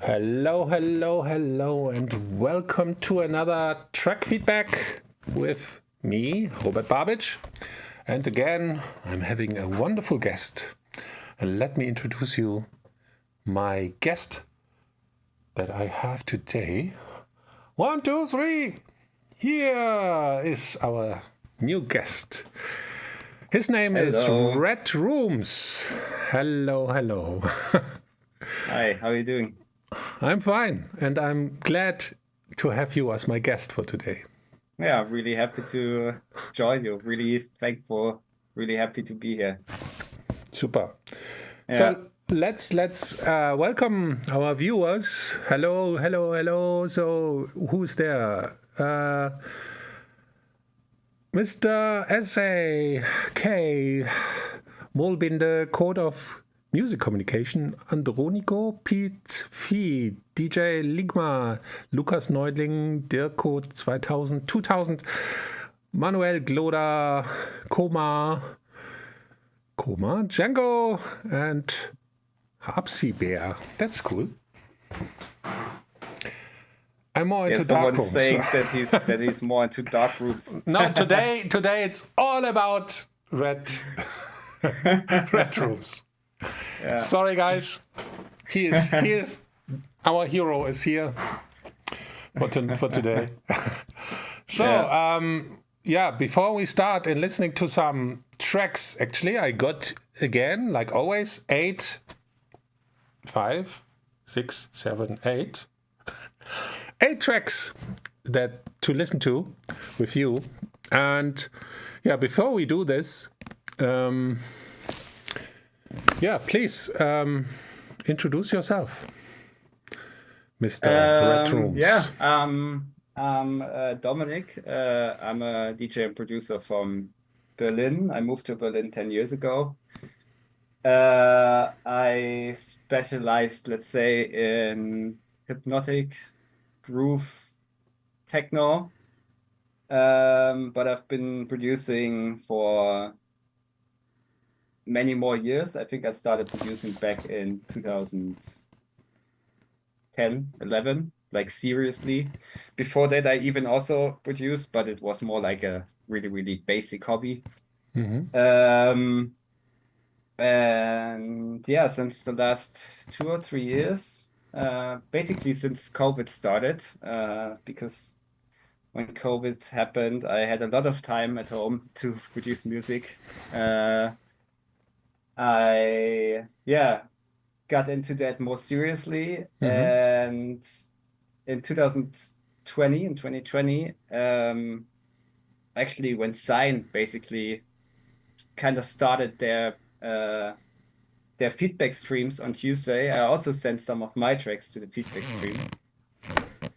Hello, hello, hello, and welcome to another track feedback with me, Robert WABBIT. And again, I'm having a wonderful guest. And let me introduce you my guest that I have today. 1, 2, 3. Here is our new guest. His name is Red Rooms. Hello, hello. Hi, how are you doing? I'm fine, and I'm glad to have you as my guest for today. Yeah, I'm really happy to join you. Really thankful, really happy to be here. Super. Yeah. So let's welcome our viewers. Hello, hello, hello. So who's there? Mr. SAK, Molbinde, Code of Music Communication, Andronico, Pete, Vieh, DJ Ligma, Lukas Neudling, Dirko 2000, Manuel Gloda, Koma, Django, and Hapsi Bear. That's cool. I'm more into dark rooms. Someone's saying that he's more into dark rooms. No, today it's all about red rooms. Yeah. Sorry, guys. He is our hero is here for today. So before we start and listening to some tracks, actually, I got again, like always, 8 tracks that to listen to with you. And before we do this, please introduce yourself, Mr. Red Rooms. I'm Dominic. I'm a DJ and producer from Berlin. I moved to Berlin 10 years ago. I specialized, let's say, in hypnotic groove techno, but I've been producing for many more years. I think I started producing back in 2010, 11, like seriously. Before that, I even also produced, but it was more like a really, really basic hobby. Mm-hmm. And since the last 2 or 3 years, basically since COVID started, because when COVID happened, I had a lot of time at home to produce music. I got into that more seriously, and in 2020, actually when SINEE basically kind of started their feedback streams on Tuesday, I also sent some of my tracks to the feedback stream.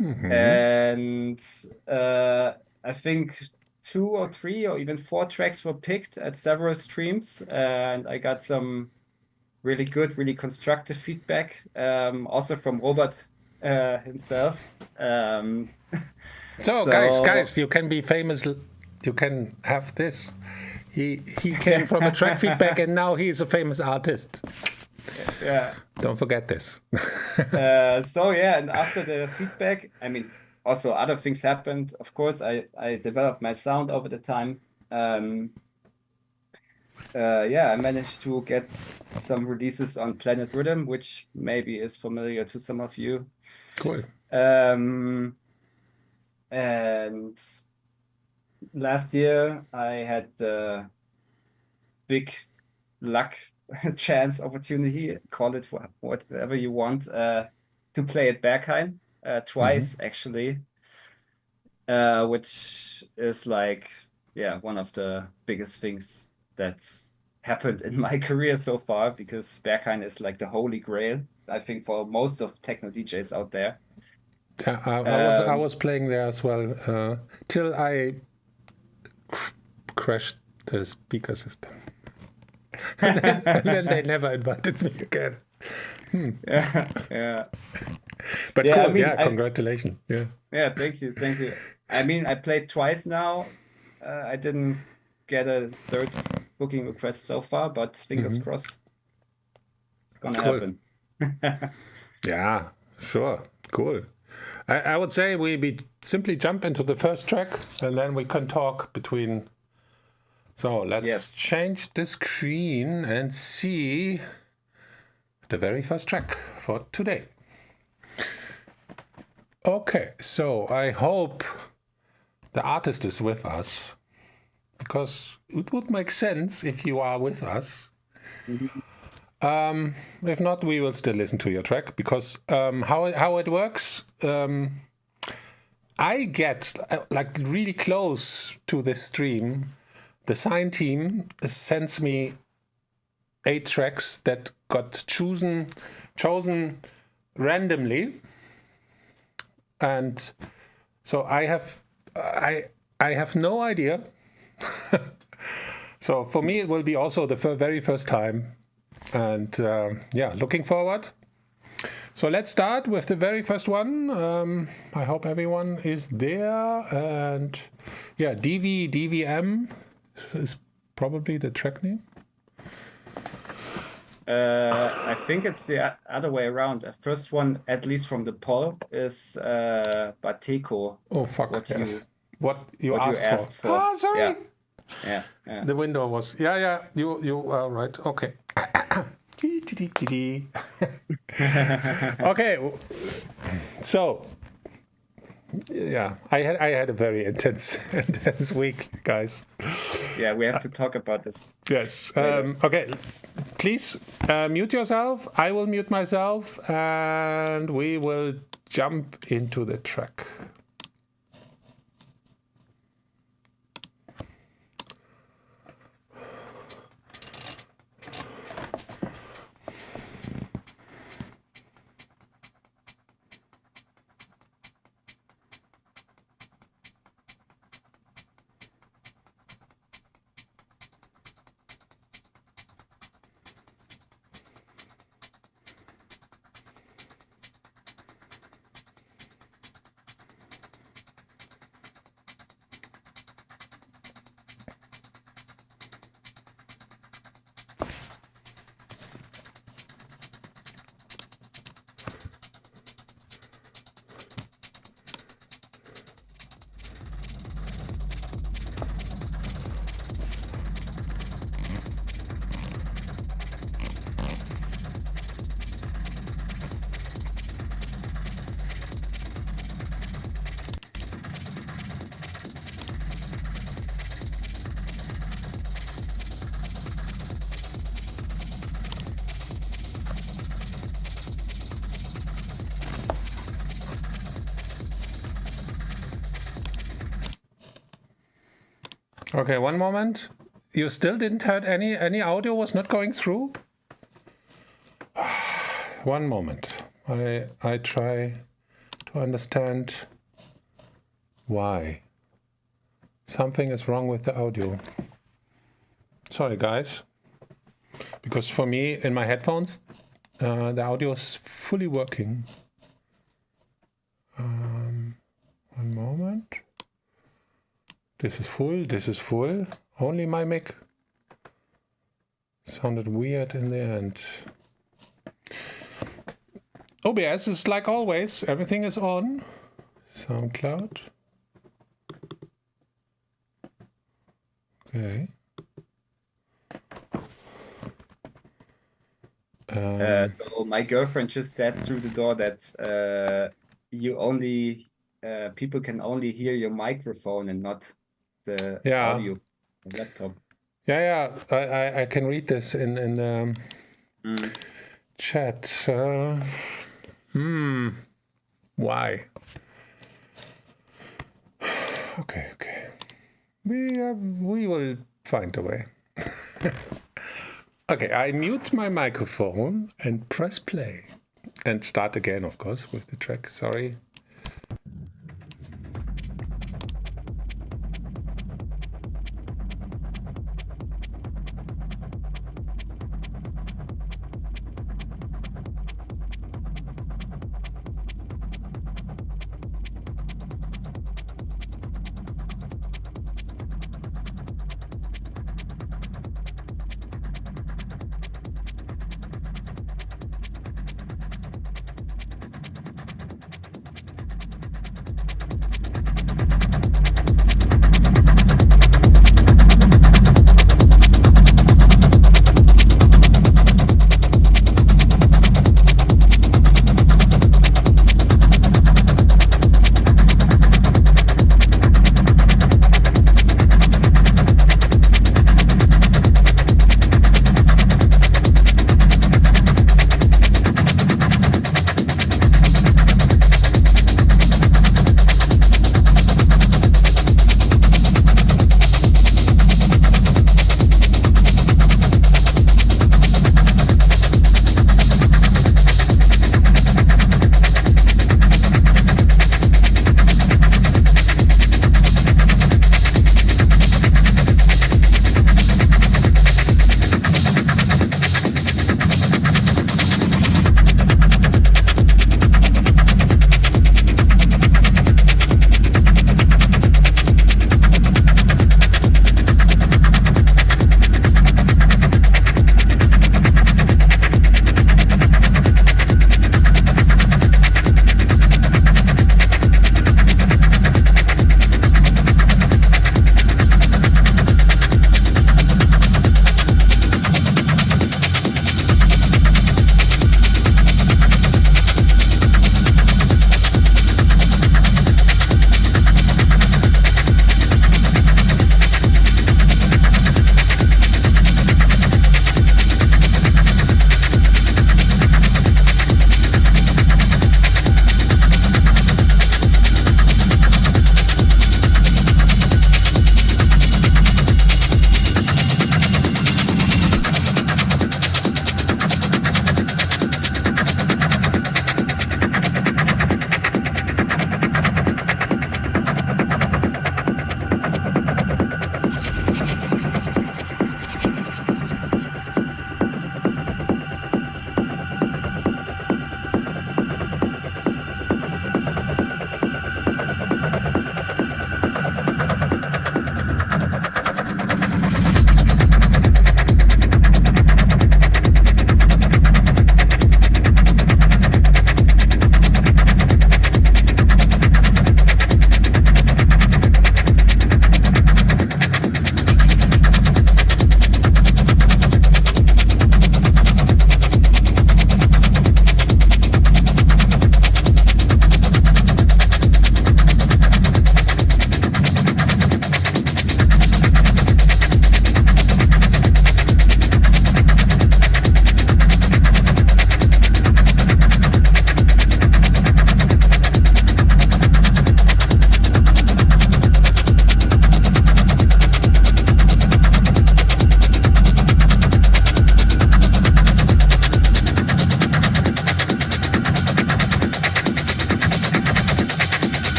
And I think 2 or 3 or even 4 tracks were picked at several streams, and I got some really good, really constructive feedback, also from Robert himself. So guys, you can be famous. You can have this. He came from a track feedback, and now he's a famous artist. Yeah. Don't forget this. And after the feedback, I mean, also other things happened. Of course, I developed my sound over the time. I managed to get some releases on Planet Rhythm, which maybe is familiar to some of you. Cool. And last year, I had the big luck, chance, opportunity, call it whatever you want, to play at Berghain twice, actually, which is like, one of the biggest things that's happened in my career so far, because Berghain is like the holy grail, I think, for most of techno DJs out there. I was playing there as well, till I crashed the speaker system. and then they never invited me again. Yeah. But cool, I mean, congratulations. Yeah, thank you. I mean, I played twice now. I didn't get a third booking request so far, but fingers crossed, it's gonna happen. Yeah, Sure. Cool. I would say we simply jump into the first track and then we can talk between. So let's change the screen and see the very first track for today. Okay, so I hope the artist is with us, because it would make sense if you are with us. If not, we will still listen to your track, because how it works, I get like really close to this stream. The SINEE team sends me 8 tracks that got chosen randomly, and so I have no idea. So for me, it will be also the very first time, and yeah, looking forward. So let's start with the very first one. I hope everyone is there, and yeah, DVM is probably the track name. I think it's the other way around. The first one, at least from the poll, is Bateko. Oh fuck! What you asked for. Ah, sorry. Yeah. The window was You are right. Okay. Okay. So yeah, I had a very intense week, guys. Yeah, we have to talk about this. Yes. Okay. Please mute yourself. I will mute myself, and we will jump into the track. Okay, one moment. You still didn't heard any audio was not going through? One moment. I try to understand why. Something is wrong with the audio. Sorry, guys. Because for me, in my headphones, the audio is fully working. One moment. This is full. Only my mic sounded weird in the end. OBS is like always, everything is on. SoundCloud. Okay. So my girlfriend just said through the door that people can only hear your microphone and not the audio of the laptop. Yeah. I can read this in the chat. Why? Okay. We will find a way. Okay, I mute my microphone and press play. And start again, of course, with the track. Sorry.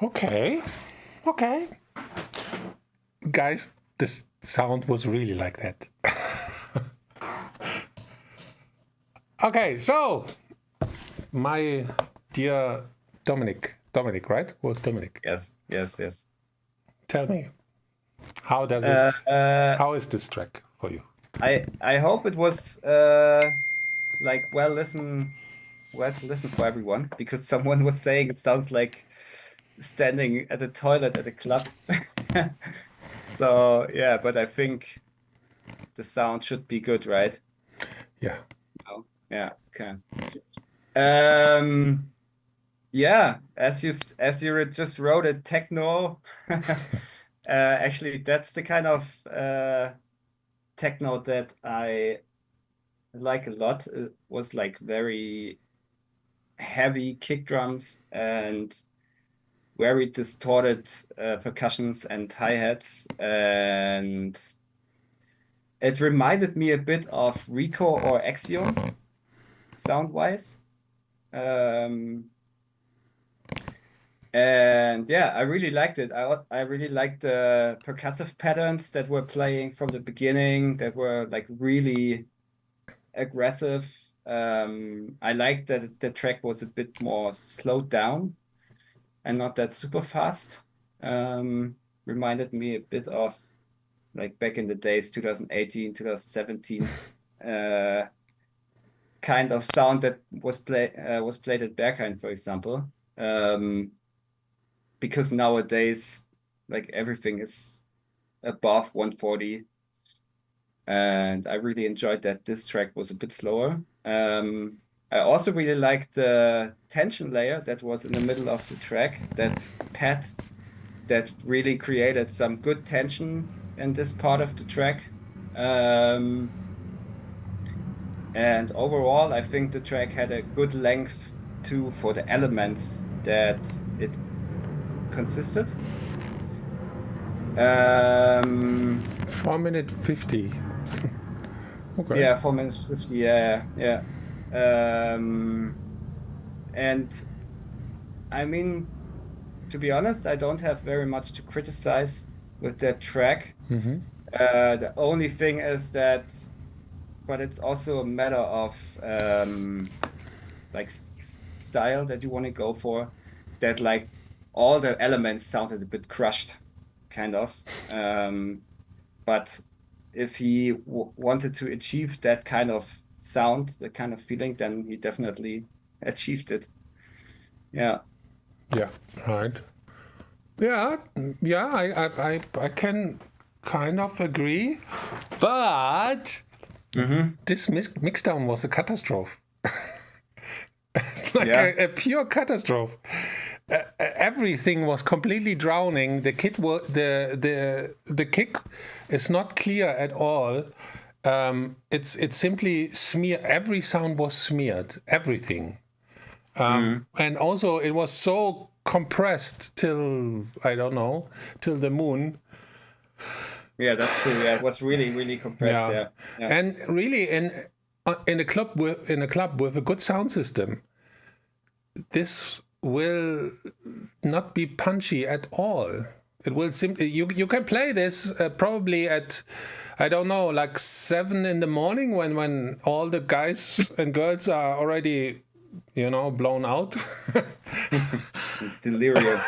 Okay. Guys, this sound was really like that. Okay, so my dear Dominic, right? Was Dominic? Yes. Tell me, how does it? How is this track for you? I hope it was like well to listen for everyone, because someone was saying it sounds like standing at a toilet at a club. So yeah, but I think the sound should be good, right? Yeah. Oh, yeah, okay. Yeah, as you just wrote it, techno. Actually, that's the kind of techno that I like a lot. It was like very heavy kick drums and very distorted percussions and hi-hats, and it reminded me a bit of Rico or Axiom sound-wise. And yeah, I really liked it. I really liked the percussive patterns that were playing from the beginning, that were like really aggressive. I liked that the track was a bit more slowed down and not that super fast. Reminded me a bit of like back in the days, 2018, 2017, kind of sound that was played at Berghain, for example. Because nowadays, like everything is above 140, and I really enjoyed that this track was a bit slower. I also really liked the tension layer that was in the middle of the track, that pad that really created some good tension in this part of the track. And overall, I think the track had a good length too for the elements that it consisted. 4 minutes 50. Okay. Yeah, 4 minutes 50. Yeah. And I mean, to be honest, I don't have very much to criticize with that track. The only thing is that, but it's also a matter of like style that you want to go for, that like all the elements sounded a bit crushed, kind of. But if he wanted to achieve that kind of sound, that kind of feeling, then he definitely achieved it. Yeah. Yeah. Right. Yeah. I can kind of agree, but this mixdown was a catastrophe. It's like a pure catastrophe. Everything was completely drowning. The kick is not clear at all. It's simply smear. Every sound was smeared. Everything, and also it was so compressed till the moon. Yeah, that's true. Yeah, it was really, really compressed. Yeah. And really in a club with a good sound system, this will not be punchy at all. It will simply you can play this probably at, I don't know, like 7 in the morning when all the guys and girls are already, blown out. Delirium.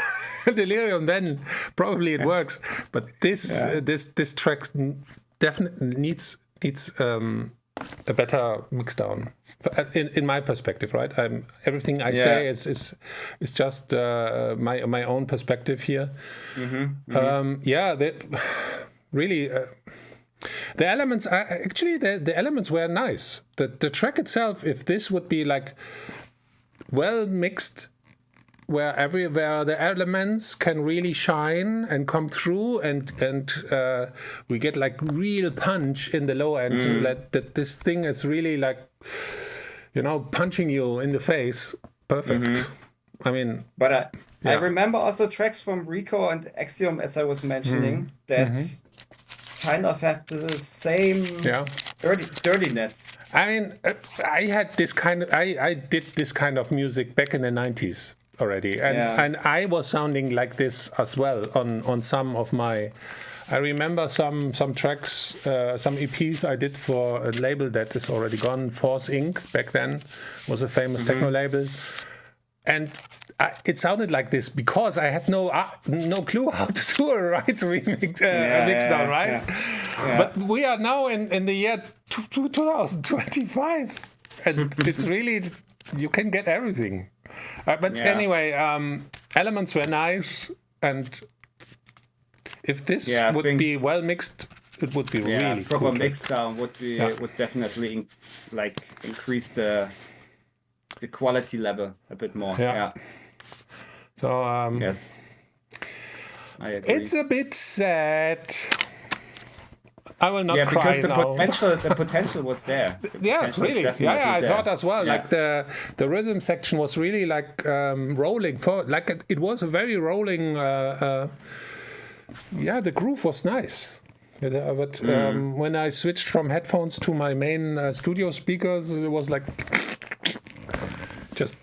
Delirium, then probably it works. But this track definitely needs a better mixdown, in my perspective, right? Everything I say is just my own perspective here. Really. The elements are actually the elements were nice. The track itself, if this would be like well mixed, where everywhere the elements can really shine and come through, and we get like real punch in the low end, that this thing is really like, punching you in the face. Perfect. I mean, but I remember also tracks from Rico and Axiom, as I was mentioning, that kind of have the same dirtiness. I mean, I did this kind of music back in the 90s. already, and I was sounding like this as well on some of my. I remember some tracks, some EPs I did for a label that is already gone. Force Inc. back then was a famous techno label, and it sounded like this because I had no clue how to do a right remix mix down, right? Yeah. But we are now in the year 2025, and it's really, you can get everything. But anyway, elements were nice, and if this would be well mixed, it would be really proper cool. Mix down would definitely increase the quality level a bit more. Yeah. So yes, I agree. It's a bit sad. I will not cry because the potential was there. Really. I thought as well. Yeah. Like the rhythm section was really like rolling for, like it was a very rolling. The groove was nice. But when I switched from headphones to my main studio speakers, it was like just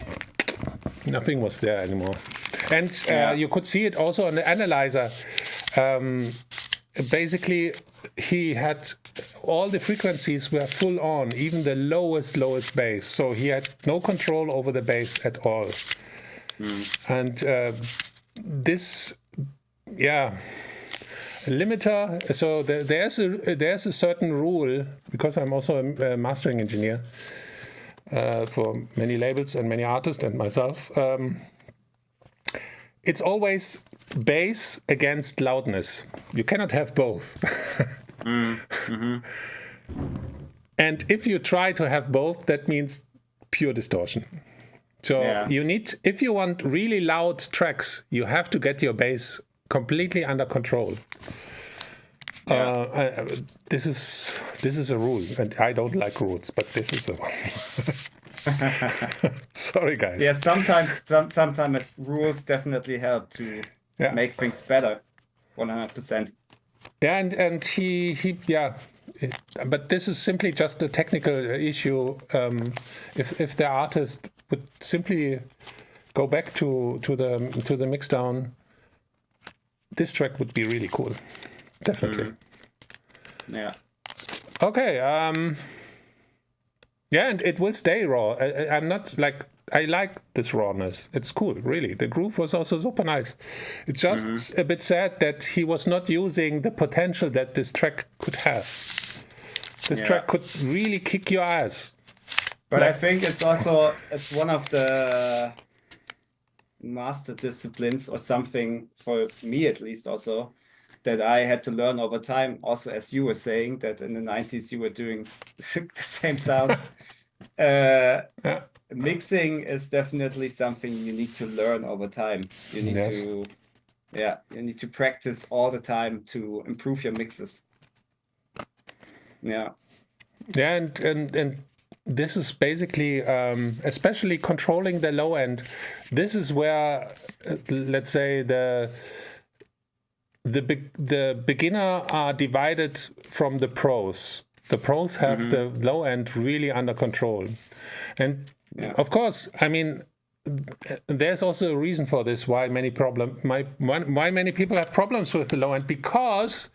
nothing was there anymore. And you could see it also on the analyzer. Basically, he had all the frequencies were full on, even the lowest bass. So he had no control over the bass at all. And this, limiter. So there's a certain rule, because I'm also a mastering engineer for many labels and many artists and myself. It's always bass against loudness. You cannot have both. And if you try to have both, that means pure distortion. So you need, if you want really loud tracks, you have to get your bass completely under control. This is a rule, and I don't like rules, but this is a one. Sorry, guys. Yeah, sometimes rules definitely help to make things better. 100%. Yeah, and he but this is simply just a technical issue. If the artist would simply go back to the mixdown, this track would be really cool. Definitely. Yeah. Okay. And it will stay raw. I'm not like, I like this rawness. It's cool, really. The groove was also super nice. It's just a bit sad that he was not using the potential that this track could have. This track could really kick your ass. But I think it's one of the master disciplines, or something, for me at least also, that I had to learn over time. Also, as you were saying, that in the 90s you were doing the same sound. Mixing is definitely something you need to learn over time. You need to practice all the time to improve your mixes. And this is basically, especially controlling the low end. This is where, let's say, the beginner are divided from the pros. The pros have the low end really under control. And of course, I mean, there's also a reason for this, why many people have problems with the low end, because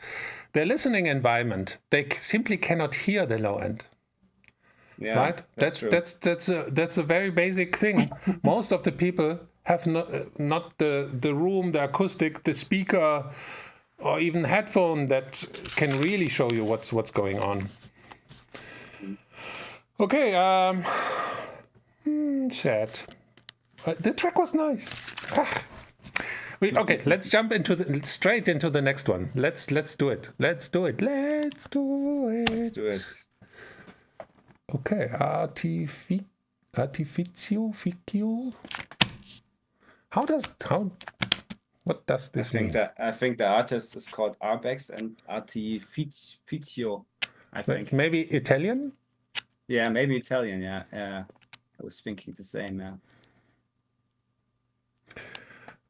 their listening environment, they simply cannot hear the low end. Yeah, right? That's a very basic thing. Most of the people have not the room, the acoustic, the speaker, or even headphone that can really show you what's going on. Okay, sad. The track was nice. Okay, let's jump straight into the next one. Let's do it. Let's do it. Okay, Artificio. What does this mean? I think the artist is called Arbex and Artificio, I think. Maybe Italian? Yeah, maybe Italian, yeah. I was thinking the same, yeah.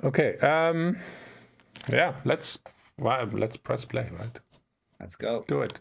Okay, let's press play, right? Let's go. Do it.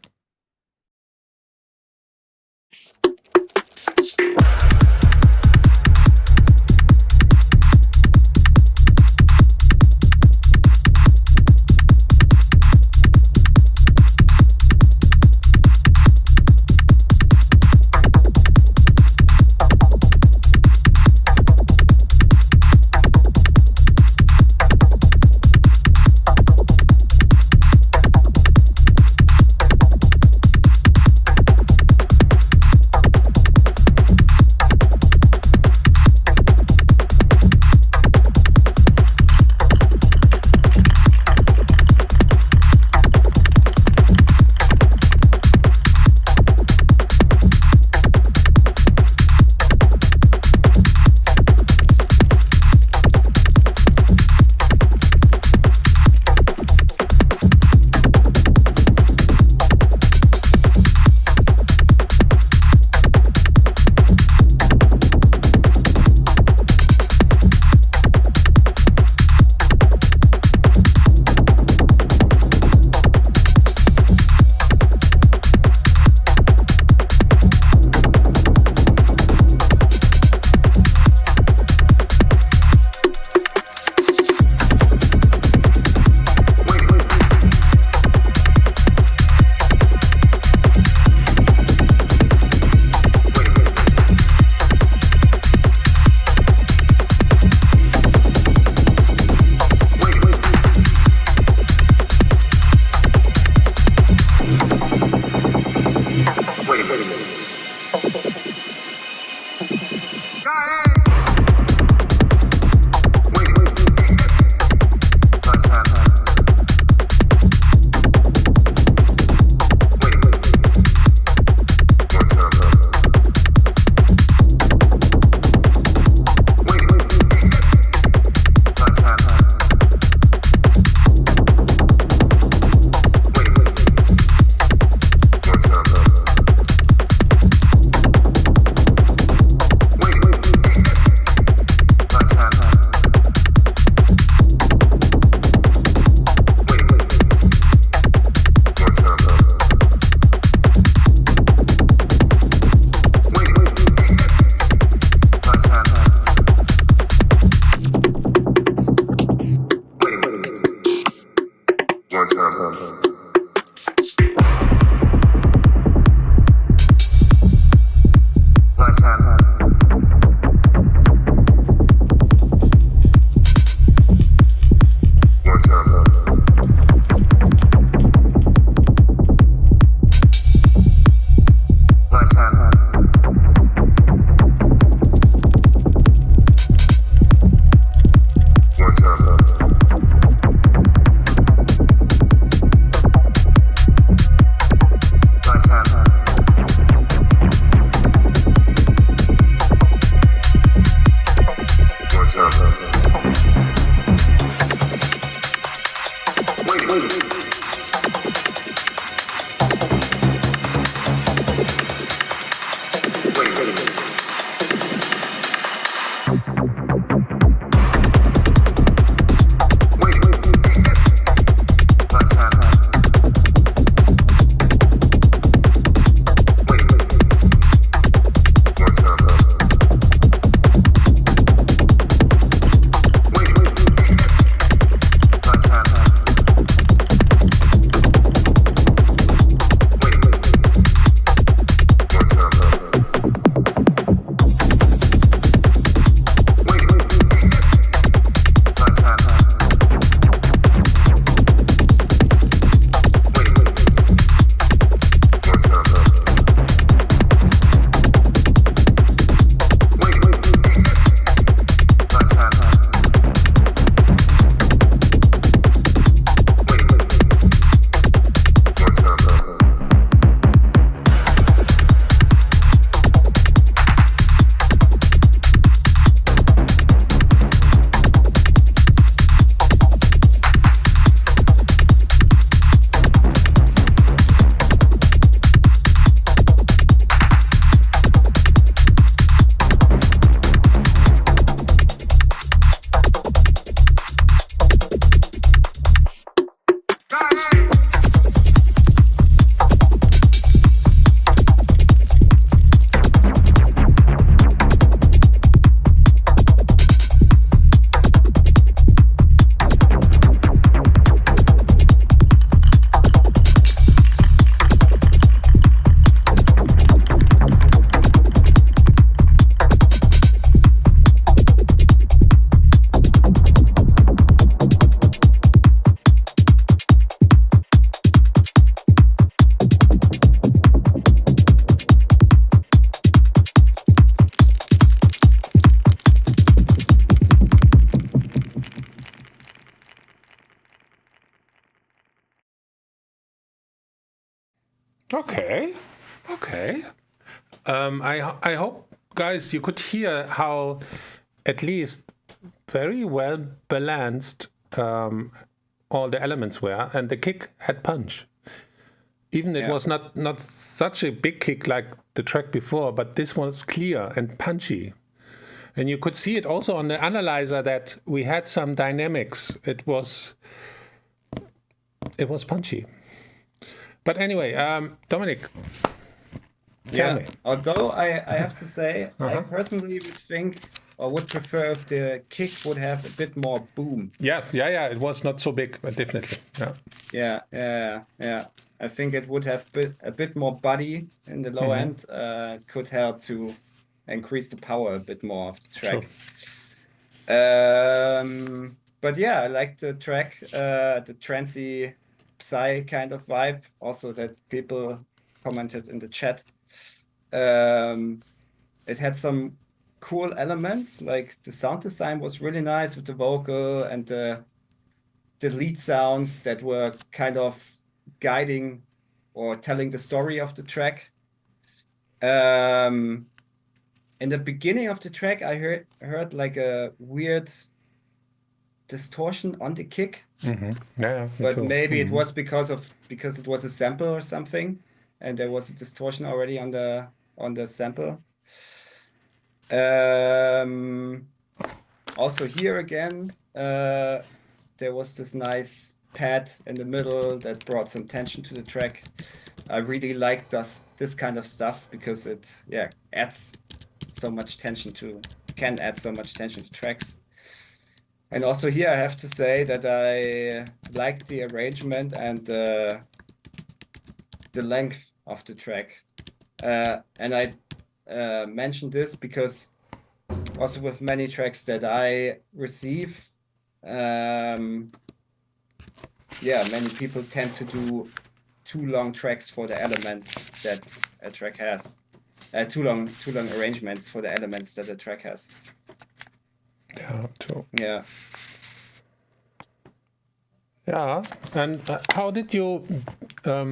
Okay, okay. I hope, guys, you could hear how at least very well balanced all the elements were, and the kick had punch. Even it was not such a big kick like the track before, but this was clear and punchy. And you could see it also on the analyzer that we had some dynamics. It was punchy. But anyway, Dominic, tell me. Although I have to say, I personally would think or would prefer if the kick would have a bit more boom. Yeah. It was not so big, but definitely. Yeah. I think it would have a bit more body in the low end. Could help to increase the power a bit more of the track. Sure. But yeah, I like the track, the trancey psy kind of vibe. Also that people commented in the chat. It had some cool elements, like the sound design was really nice with the vocal and the lead sounds that were kind of guiding or telling the story of the track. In the beginning of the track, I heard like a weird distortion on the kick, Yeah, me but too. maybe it was because it was a sample or something, and there was a distortion already on the sample. Also here again, there was this nice pad in the middle that brought some tension to the track. I really like this kind of stuff because it adds so much tension can add so much tension to tracks. And also here I have to say that I like the arrangement and the length of the track. And I mentioned this because also with many tracks that I receive, many people tend to do too long tracks for the elements that a track has. Too long arrangements for the elements that a track has. Yeah, too. Yeah. Yeah, and how did you? I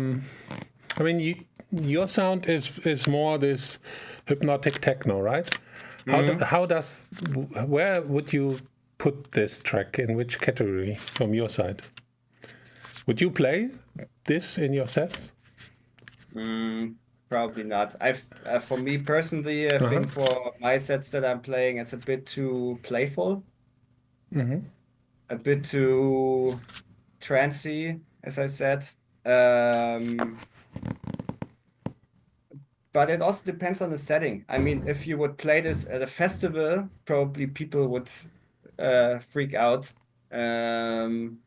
mean, your sound is more this hypnotic techno, right? Where would you put this track, in which category from your side? Would you play this in your sets? Probably not. For me personally, I think for my sets that I'm playing, it's a bit too playful, a bit too trancey, as I said. But it also depends on the setting. I mean, if you would play this at a festival, probably people would freak out. And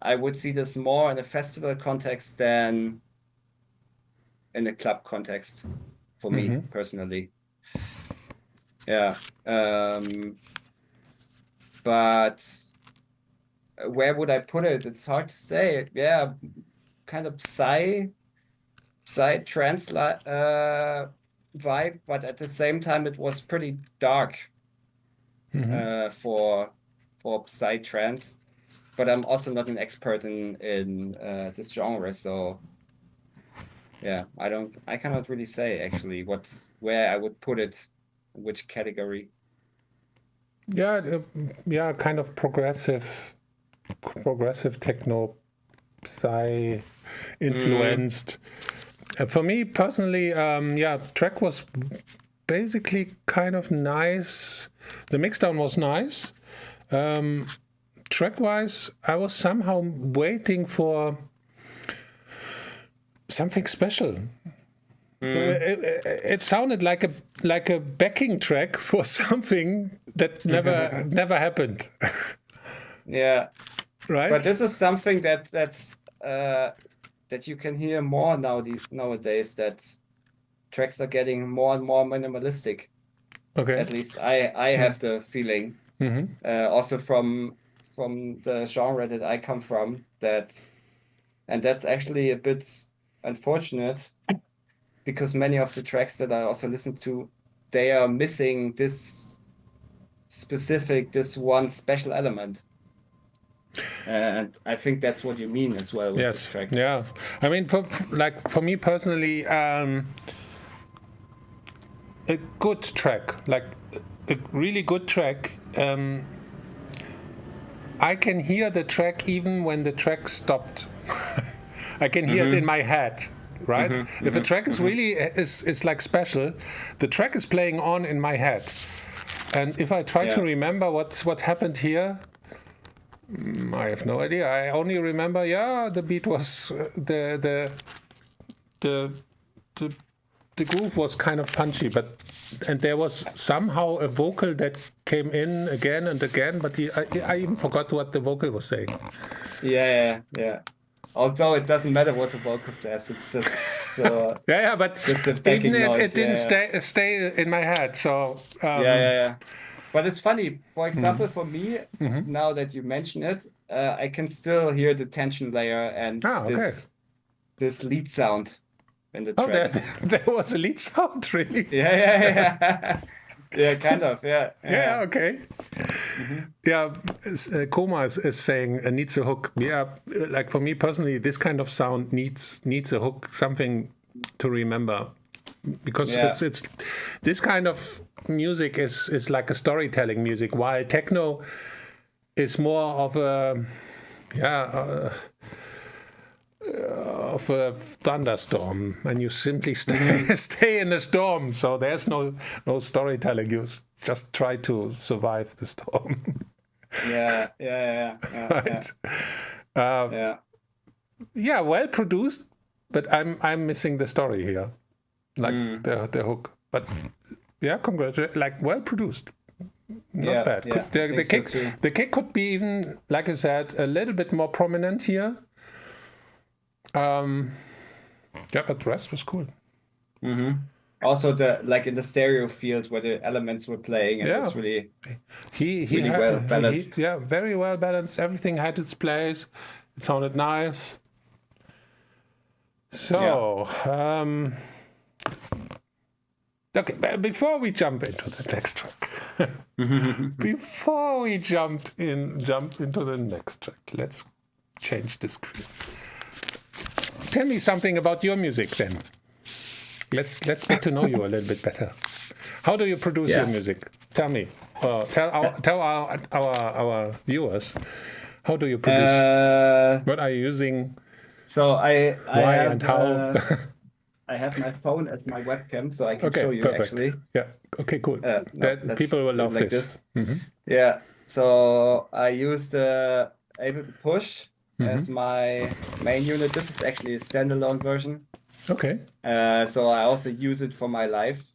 I would see this more in a festival context than in a club context for me personally. Yeah. But where would I put it? It's hard to say. Yeah, kind of psy trance vibe, but at the same time it was pretty dark for psy trance. But I'm also not an expert in this genre, so yeah, I cannot really say actually where I would put it, which category. Yeah, kind of progressive techno, psy influenced. For me personally, track was basically kind of nice. The mixdown was nice. Track-wise, I was somehow waiting for something special. It sounded like a backing track for something that never happened. Yeah, right. But this is something that you can hear more nowadays. That tracks are getting more and more minimalistic. Okay. At least I have the feeling. Also from the genre that I come from, and that's actually a bit unfortunate because many of the tracks that I also listen to, they are missing this one special element. And I think that's what you mean as well with this track. Yeah. I mean, for me personally, a good track, like a really good track, I can hear the track even when the track stopped. I can hear it in my head, right? If a track is really is like special, the track is playing on in my head, and if I try to remember what happened here, I have no idea. I only remember, the beat was the groove was kind of punchy, and there was somehow a vocal that came in again and again, but I even forgot what the vocal was saying. Yeah. Although it doesn't matter what the vocal says, it's just the but even it didn't stay in my head. So But it's funny. For example, for me, now that you mention it, I can still hear the tension layer and this lead sound. in the Oh, track. there was a lead sound, really. Yeah. Yeah, kind of. Yeah. Yeah, okay. Yeah, Koma is saying needs a hook. Yeah, like for me personally, this kind of sound needs a hook, something to remember, because Yeah. it's this kind of music is like a storytelling music, while techno is more of a of a thunderstorm, and you simply stay in the storm. So there's no storytelling. You just try to survive the storm. Yeah. Right. Yeah. Yeah, well produced, but I'm missing the story here, like the hook. But yeah, congratulations, like well produced, not bad. Yeah, The kick, so too. the kick could be even, like I said, a little bit more prominent here. Yeah, but the rest was cool. Also, in the stereo field where the elements were playing, it was really Really well balanced. yeah, very well balanced. Everything had its place. It sounded nice. So, okay, but before we jump into the next track, jump into the next track, let's change the screen. Tell me something about your music then. Let's get to know you a little bit better. How do you produce your music? Tell me. Tell our viewers. How do you produce? What are you using? So I Why have and how? I have my phone as my webcam, so I can Okay, show you perfect. actually. Yeah. Okay, cool. No, let's People will do it love like this. Yeah. So I used the ABLETON Push as my main unit. This is actually a standalone version. Okay. So I also use it for my live.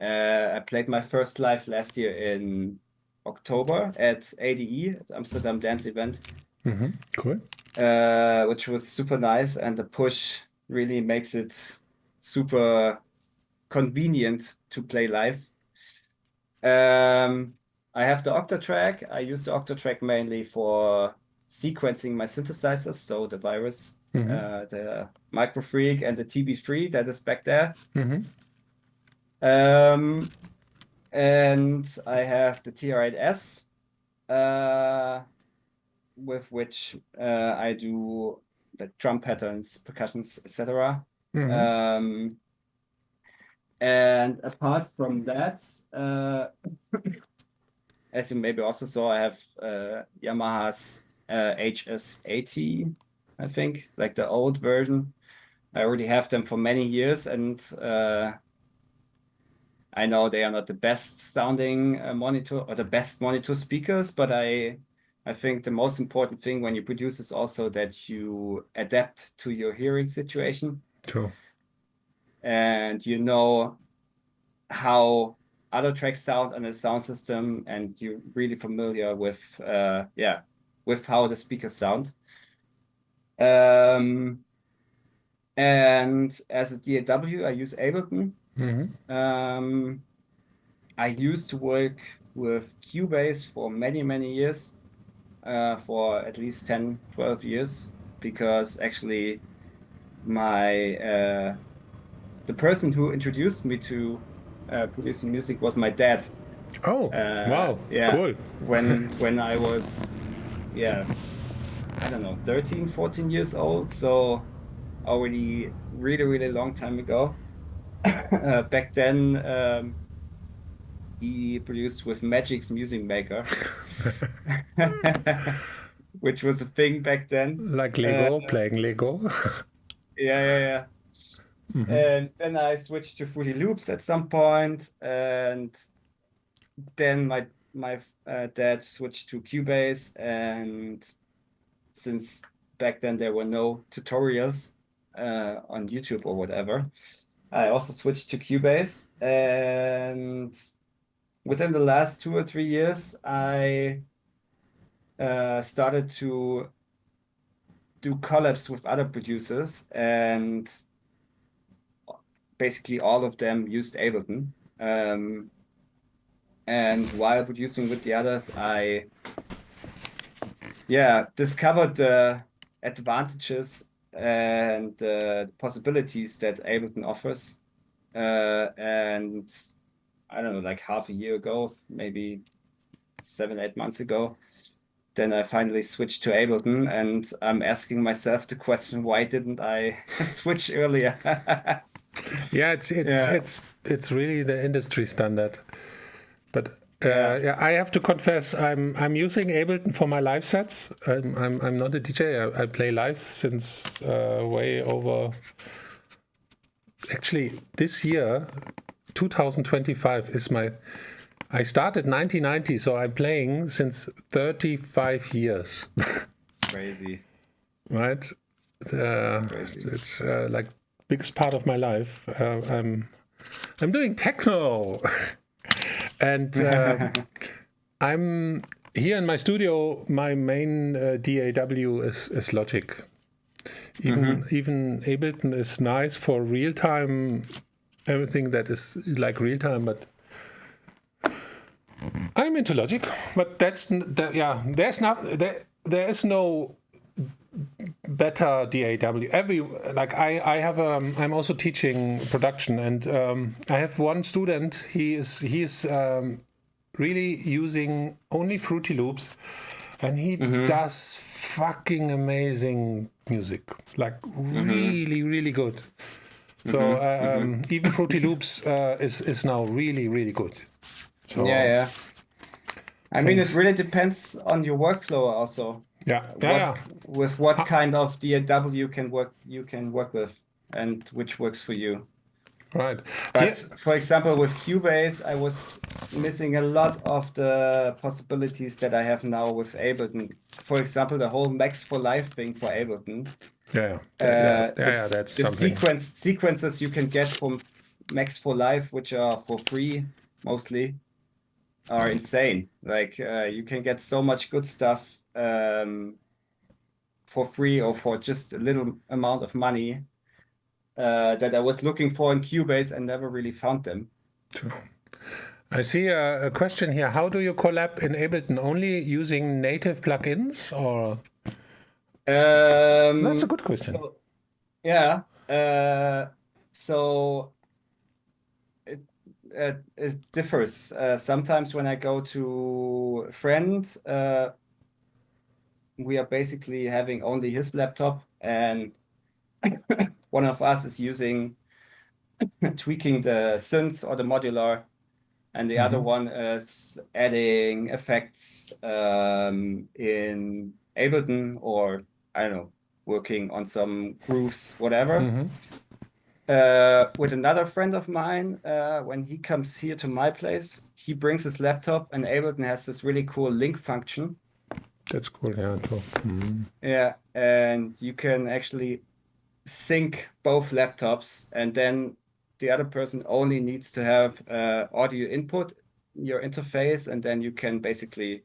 I played my first live last year in October at ADE, at Amsterdam Dance Event. Cool. Which was super nice, and the push really makes it super convenient to play live. I have the Octatrack. I use the Octatrack mainly for sequencing my synthesizers, so the Virus, the Microfreak, and the TB3 that is back there. And I have the TR8S, with which I do the drum patterns, percussions, etc. And apart from that, as you maybe also saw, I have Yamaha's HS80, I think, like the old version. I already have them for many years, and I know they are not the best sounding monitor or the best monitor speakers, but I think the most important thing when you produce is also that you adapt to your hearing situation. Sure. And you know how other tracks sound on a sound system, and you're really familiar with how the speakers sound. And as a DAW, I use Ableton. I used to work with Cubase for many years, for at least 10, 12 years, because actually the person who introduced me to producing music was my dad. Oh, wow. Yeah. Cool. When I was, I don't know, 13, 14 years old. So already really long time ago. Back then, he produced with Magic's Music Maker, which was a thing back then. Like Lego, playing Lego. Yeah. And then I switched to Fruity Loops at some point, and then my dad switched to Cubase, and since back then there were no tutorials on YouTube or whatever, I also switched to Cubase, and within the last 2 or 3 years, I started to do collabs with other producers, and basically all of them used Ableton. And while producing with the others, I discovered the advantages and the possibilities that Ableton offers. And I don't know, like half a year ago, maybe 7-8 months ago, then I finally switched to Ableton, and I'm asking myself the question, why didn't I switch earlier? Yeah, Yeah. it's really the industry standard. But Yeah. yeah, I have to confess, I'm using Ableton for my live sets. I'm not a DJ. I play live since way over. Actually, this year, 2025 is my. I started 1990, so I'm playing since 35 years. Crazy. Right? That's crazy. It's like biggest part of my life. I'm doing techno, and I'm here in my studio. My main DAW is Logic. Even Ableton is nice for real time, everything that is like real time, but I'm into Logic. But yeah. There is no better DAW. I'm also teaching production, and I have one student. He's really using only Fruity Loops, and he does fucking amazing music, like really, really good. So even Fruity Loops is now really, really good. So Yeah. I mean, it really depends on your workflow also. With what kind of DAW you can work with, and which works for you. Right. But for example, with Cubase, I was missing a lot of the possibilities that I have now with Ableton. For example, the whole Max for Live thing for Ableton. That's the something. sequences you can get from Max for Live, which are for free mostly, are insane. Like you can get so much good stuff for free or for just a little amount of money that I was looking for in Cubase and never really found them. True. I see a question here. How do you collab in Ableton? Only using native plugins, or? That's a good question. So it differs. Sometimes when I go to a friend, we are basically having only his laptop, and one of us is tweaking the synths or the modular, and the other one is adding effects in Ableton, or I don't know, working on some grooves, whatever. With another friend of mine, when he comes here to my place, he brings his laptop, and Ableton has this really cool link function. That's cool, yeah, too. Yeah, and you can actually sync both laptops, and then the other person only needs to have audio input in your interface, and then you can basically,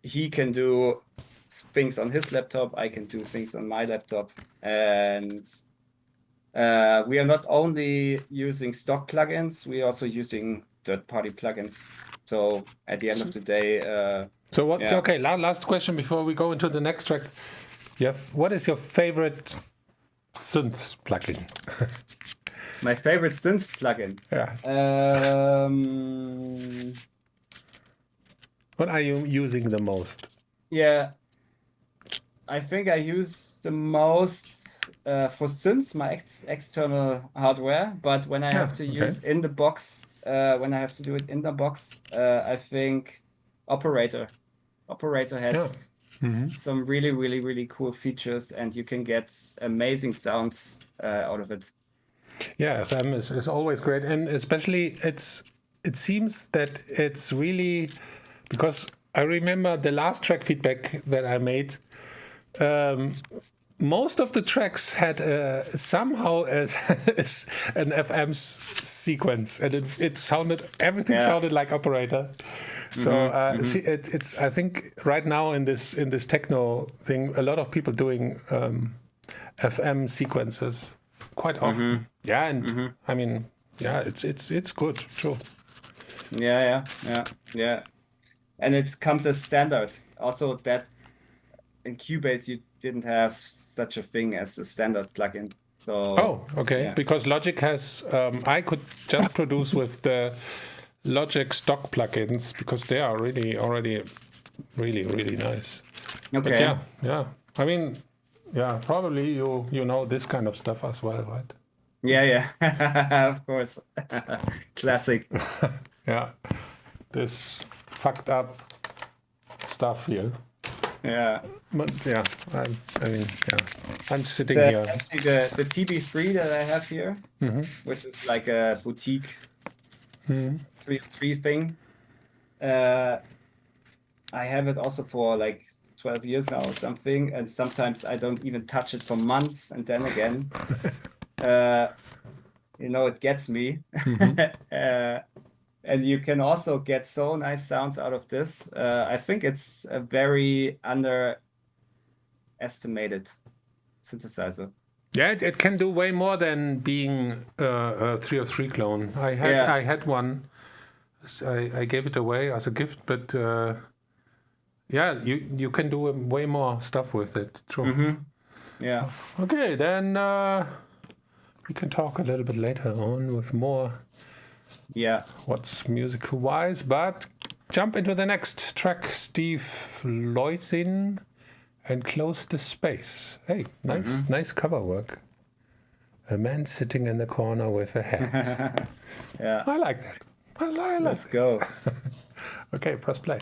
he can do things on his laptop, I can do things on my laptop, and we are not only using stock plugins, we are also using third-party plugins. So at the end of the day, so what? Yeah. Okay, last question before we go into the next track. What is your favorite synth plugin? My favorite synth plugin. Yeah. What are you using the most? Yeah, I think I use the most for synths, my external hardware. But when I have to use in the box, when I have to do it in the box, I think Operator has some really, really, really cool features, and you can get amazing sounds out of it. Yeah, FM is always great, and especially it seems that it's really, because I remember the last track feedback that I made. Most of the tracks had somehow as an FM sequence, and everything sounded like Operator. So it's I think right now in this techno thing, a lot of people doing FM sequences quite often. Yeah, and I mean, yeah, it's good, true. Yeah, and it comes as standard. Also, that in Cubase didn't have such a thing as a standard plugin. So Oh, okay. yeah. Because Logic has, I could just produce with the Logic stock plugins because they are really already really nice. But Okay. yeah. I mean, yeah, probably you know this kind of stuff as well, right? Yeah. Of course. Classic. Yeah. This fucked up stuff here. Yeah. But yeah, I mean, yeah. I'm sitting The, here. actually, the TB3 that I have here, which is like a boutique 303 thing, I have it also for like 12 years now or something, and sometimes I don't even touch it for months, and then again, it gets me. And you can also get so nice sounds out of this. I think it's a very underestimated synthesizer. Yeah, it can do way more than being a 303 clone. I had one. I gave it away as a gift, but yeah, you can do way more stuff with it. True. Yeah. Okay, then we can talk a little bit later on with more. Yeah. What's musical wise, but jump into the next track, Steve Loisin, and Close the Space. Hey, nice cover work. A man sitting in the corner with a hat. Yeah. I like that. I like Let's go. Okay, press play.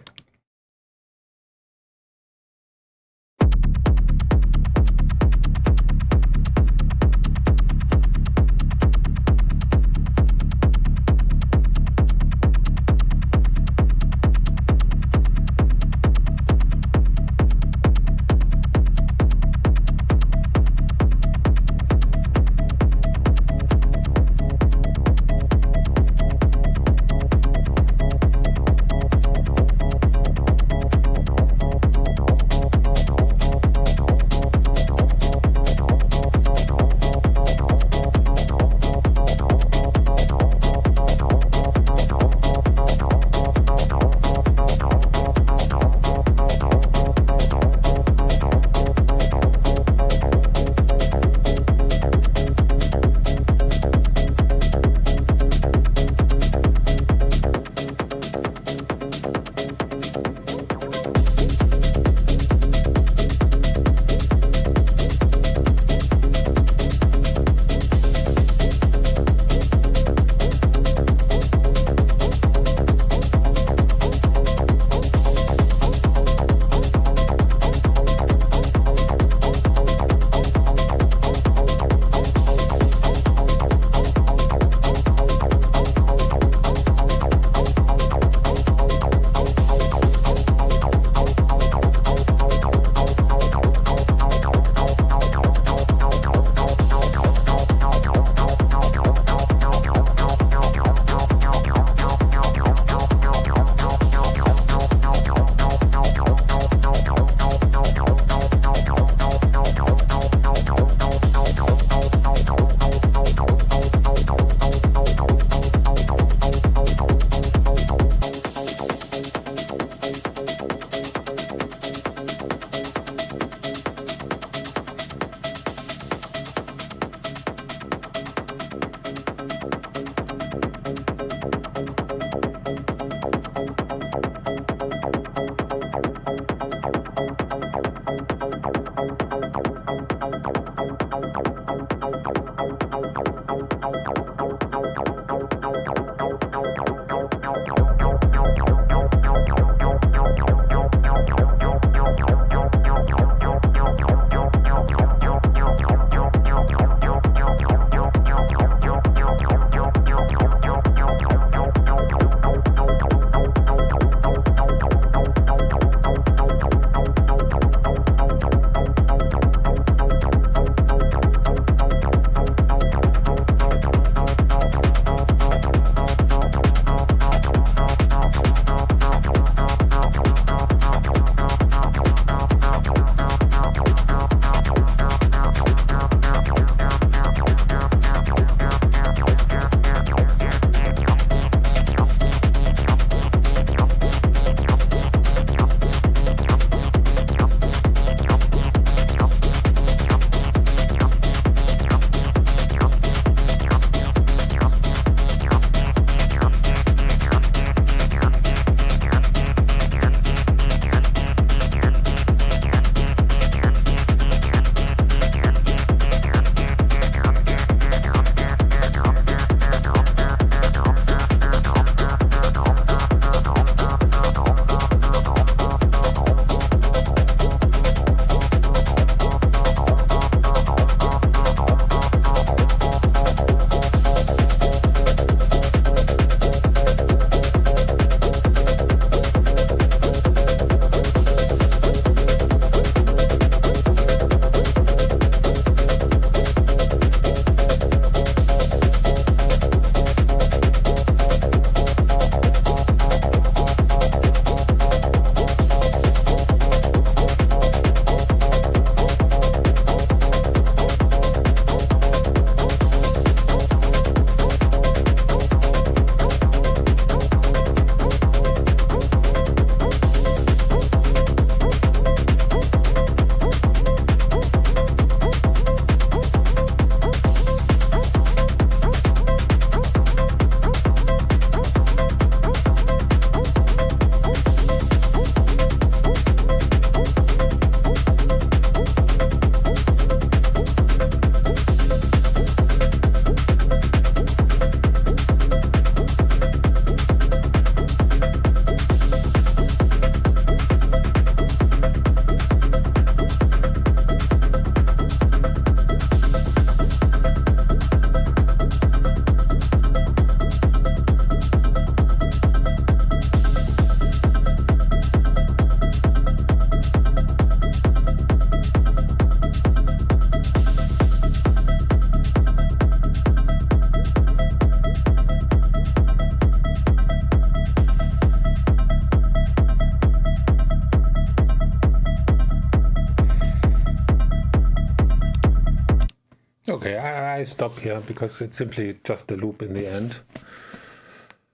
I stop here because it's simply just a loop in the end.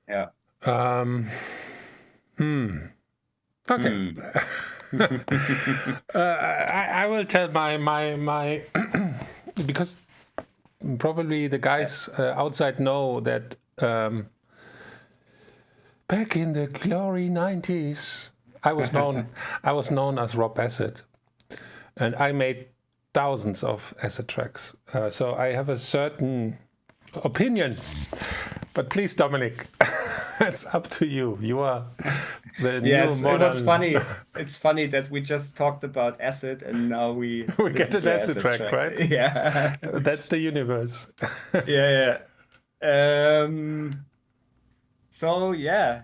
Yeah. Okay. I will tell my because probably the guys outside know that back in the glory 90s, I was known as Rob Acid, and I made thousands of acid tracks. So I have a certain opinion. But please, Dominic, it's up to you. You are the new modern... It was funny. It's funny that we just talked about acid and now we get an acid track, right? Yeah. That's the universe. Yeah. So yeah.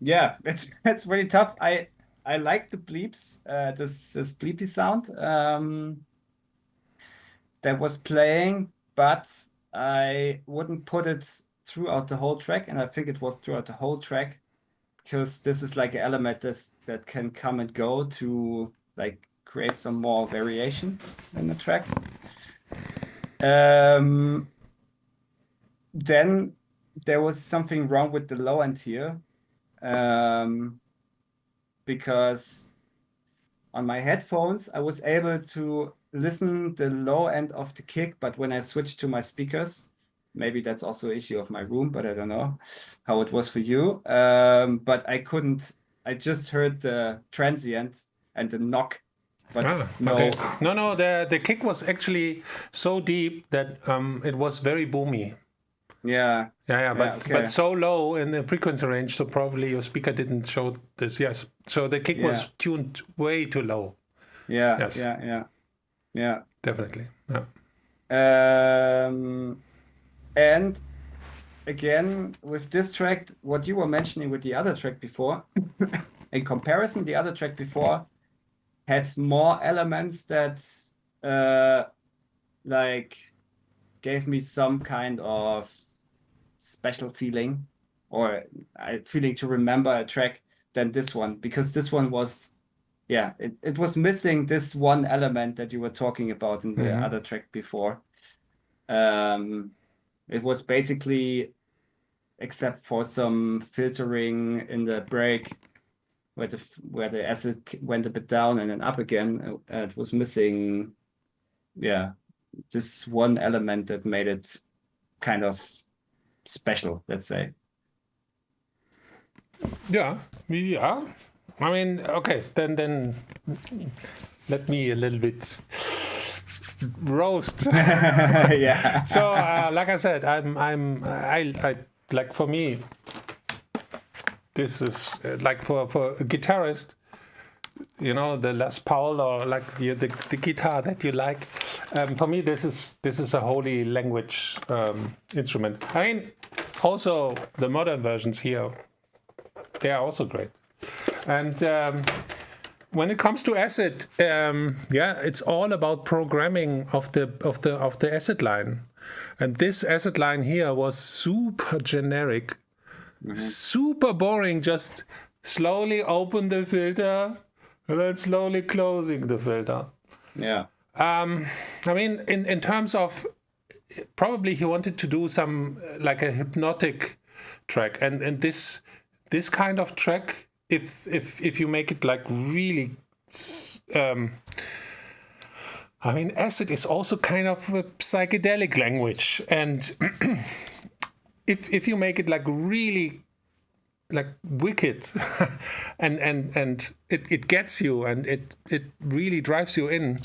Yeah, it's really tough. I like the bleeps, this bleepy sound that was playing, but I wouldn't put it throughout the whole track, and I think it was throughout the whole track because this is like an element that can come and go to like create some more variation in the track. Then there was something wrong with the low end here, because on my headphones I was able to listen the low end of the kick, but when I switched to my speakers, maybe that's also an issue of my room, but I don't know how it was for you. But I couldn't. I just heard the transient and the knock, but no. Okay. No. The kick was actually so deep that it was very boomy. Yeah. But so low in the frequency range, so probably your speaker didn't show this. Yes. So the kick was tuned way too low. Yeah. Yes. Yeah. Definitely. Yeah. And again, with this track, what you were mentioning with the other track before, in comparison, the other track before had more elements that like gave me some kind of special feeling or feeling to remember a track than this one, because this one was, it was missing this one element that you were talking about in the other track before. It was basically, except for some filtering in the break, where the acid went a bit down and then up again, it was missing, this one element that made it kind of special, let's say. Yeah. I mean, okay, then let me a little bit roast. Yeah. So, like I said, I like, for me, this is like for a guitarist, you know, the Les Paul or like the guitar that you like. For me, this is a holy language instrument. I mean, also the modern versions here, they are also great. And when it comes to acid, it's all about programming of the acid line. And this acid line here was super generic, super boring. Just slowly open the filter and then slowly closing the filter. Yeah. I mean, in terms of, probably he wanted to do some like a hypnotic track, and this kind of track, if you make it like really, I mean, acid is also kind of a psychedelic language, and if you make it like really like wicked, and it gets you, and it really drives you in.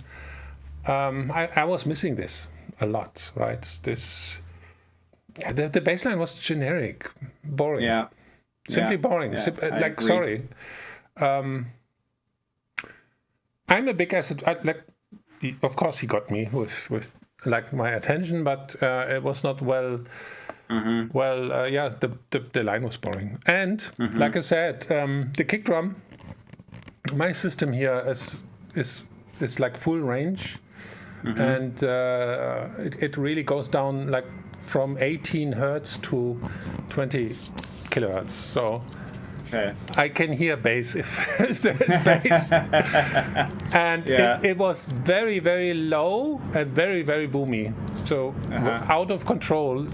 I was missing this a lot, right? The bass line was generic, boring. Yeah. Simply boring. Like, sorry. I'm a big acid. Of course, he got me with like my attention, but it was not well. The line was boring, and like I said, the kick drum. My system here is like full range, and it really goes down like from 18 hertz to 20 kilohertz. So Okay. I can hear bass if there is bass. And it was very, very low and very, very boomy. So out of control,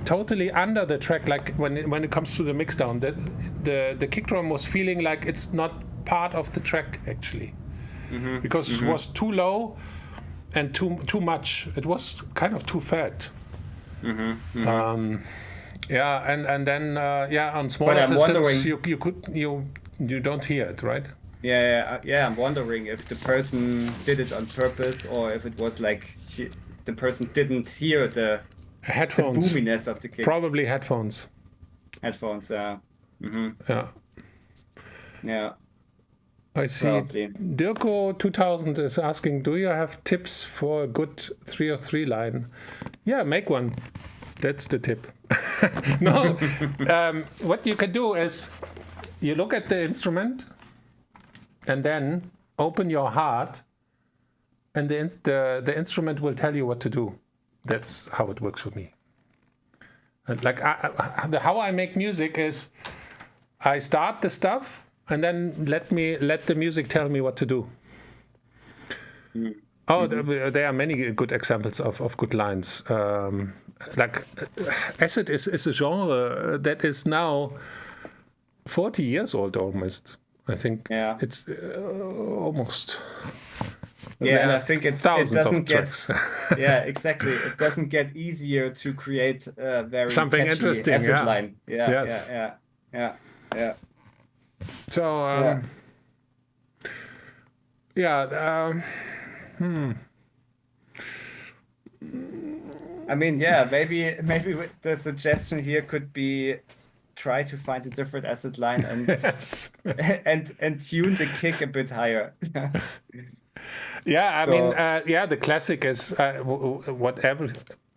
totally under the track. Like when it comes to the mixdown, the kick drum was feeling like it's not part of the track actually, because it was too low and too much. It was kind of too fat. And then on smaller systems you don't hear it, right? I'm wondering if the person did it on purpose or if it was like the person didn't hear the boominess of the kick. Probably headphones. Yeah. Yeah. I see. Probably. Dirko 2000 is asking, do you have tips for a good 303 line? Yeah, make one. That's the tip. No, what you can do is you look at the instrument and then open your heart, and the instrument will tell you what to do. That's how it works for me. And like how I make music is I start the stuff and then let the music tell me what to do. There are many good examples of good lines. Like acid is a genre that is now 40 years old almost. I think it's almost. Yeah, and I think it doesn't get. Yeah, exactly. It doesn't get easier to create a very something interesting acid line. Yeah. So I mean, maybe the suggestion here could be try to find a different acid line and and tune the kick a bit higher. The classic is whatever.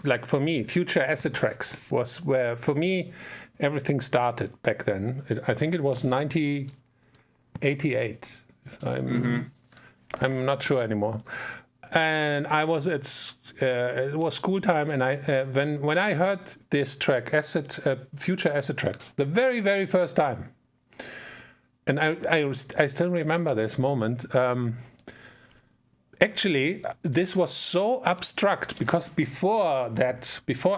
Like for me, future acid tracks was where for me everything started back then. I think it was 1988. I'm not sure anymore. And I was it was school time, and I when I heard this track, future acid tracks, the very, very first time, and I still remember this moment. Actually, this was so abstract because before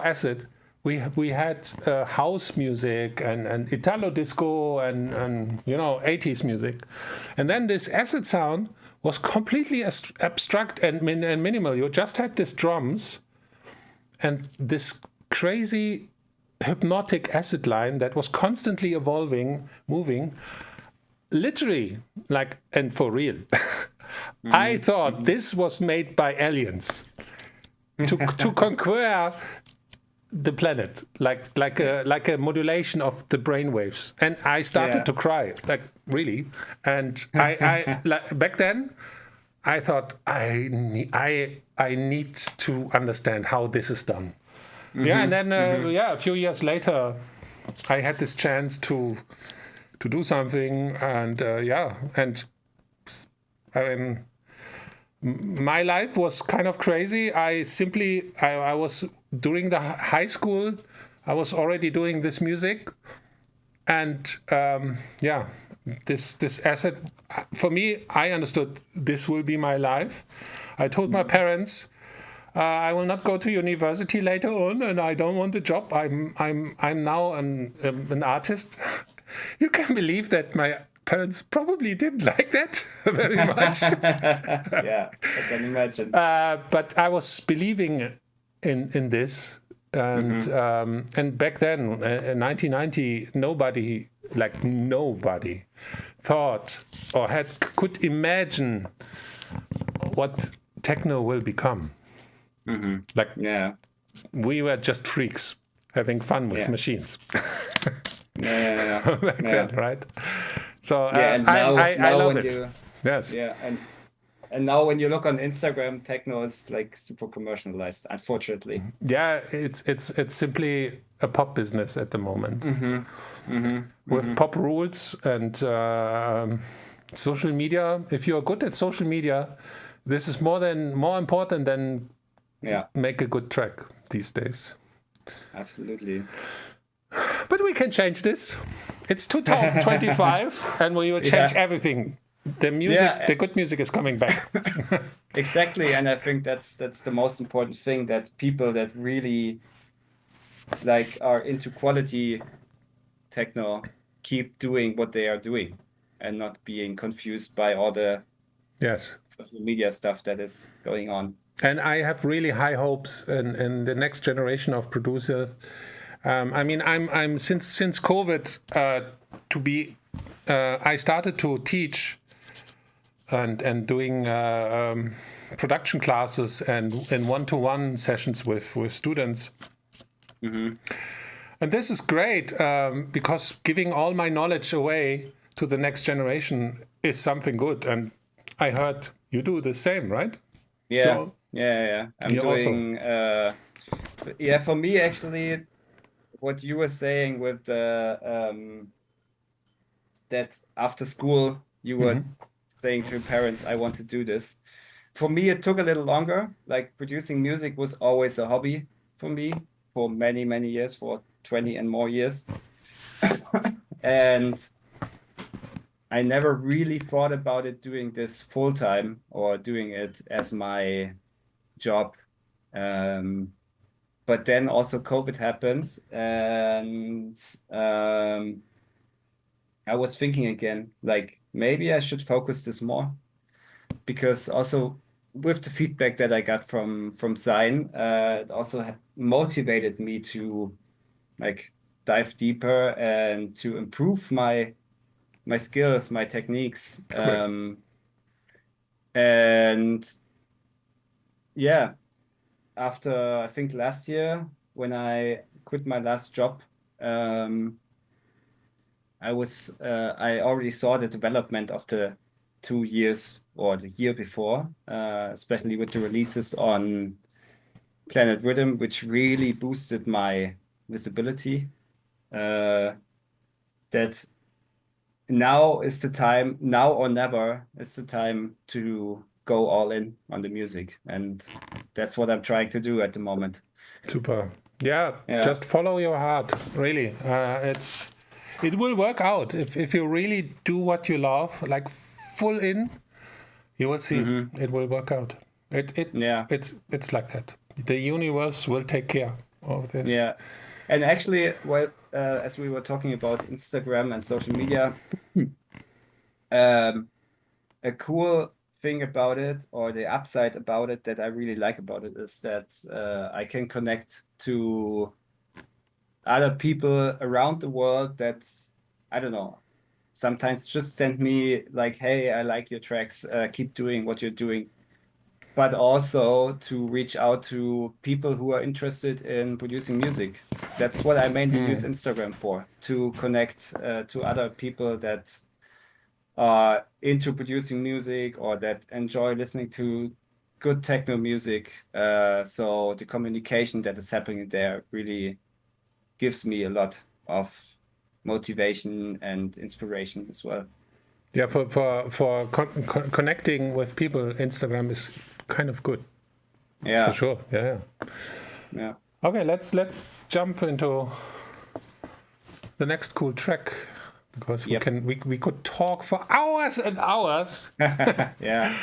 acid, we had house music and Italo disco and 80s music, and then this acid sound was completely abstract and minimal. You just had these drums and this crazy hypnotic acid line that was constantly evolving, moving, literally, and for real. I thought this was made by aliens to conquer the planet, like a modulation of the brainwaves, and I started to cry, like really. And I back then, I thought I need to understand how this is done. And then a few years later, I had this chance to do something, and my life was kind of crazy. I was during the high school, I was already doing this music, and this acid, for me, I understood this will be my life. I told my parents, I will not go to university later on, and I don't want a job. I'm now an artist. You can believe that my parents probably didn't like that very much. Yeah, I can imagine. But I was believing in this, and back then, in 1990, nobody thought or could imagine what techno will become. We were just freaks having fun with machines. Back then, right? So and now I love it. Yes. Yeah, and now when you look on Instagram, techno is like super commercialized, unfortunately. Yeah, it's simply a pop business at the moment, with pop rules and social media. If you're good at social media, this is more important than make a good track these days. Absolutely. But we can change this. It's 2025, and we will change everything. The music, the good music is coming back. Exactly, and I think that's the most important thing, that people that really like are into quality techno keep doing what they are doing and not being confused by all the social media stuff that is going on. And I have really high hopes in the next generation of producers. I mean, I'm since COVID I started to teach and doing production classes and one-to-one sessions with students. Mm-hmm. And this is great because giving all my knowledge away to the next generation is something good. And I heard you do the same, right? Yeah. I'm doing. For me, actually, what you were saying with the that after school you were saying to your parents, "I want to do this." For me, it took a little longer. Like, producing music was always a hobby for me for many, many years, for 20 and more years. And I never really thought about it doing this full time or doing it as my job. But then also COVID happened, and I was thinking again, like, maybe I should focus this more, because also with the feedback that I got from SINEE, it also motivated me to like dive deeper and to improve my skills, my techniques. And yeah, after I think last year when I quit my last job, I already saw the development of the 2 years or the year before, especially with the releases on Planet Rhythm, which really boosted my visibility. That now is the time, now or never is the time to go all in on the music, and that's what I'm trying to do at the moment. Super. Yeah. Just follow your heart, really. It will work out if you really do what you love, like full in. You will see it will work out. It's like that. The universe will take care of this. Yeah. And actually, well, as we were talking about Instagram and social media, a cool thing about it, or the upside about it that I really like about it, is that I can connect to other people around the world that, I don't know, sometimes just send me like, hey, I like your tracks, keep doing what you're doing. But also to reach out to people who are interested in producing music. That's what I mainly use Instagram for, to connect to other people that are into producing music or that enjoy listening to good techno music. So the communication that is happening there really gives me a lot of motivation and inspiration as well. Yeah, for connecting with people, Instagram is kind of good. Yeah, for sure. Yeah. Okay, let's jump into the next cool track, because we could talk for hours and hours. Yeah.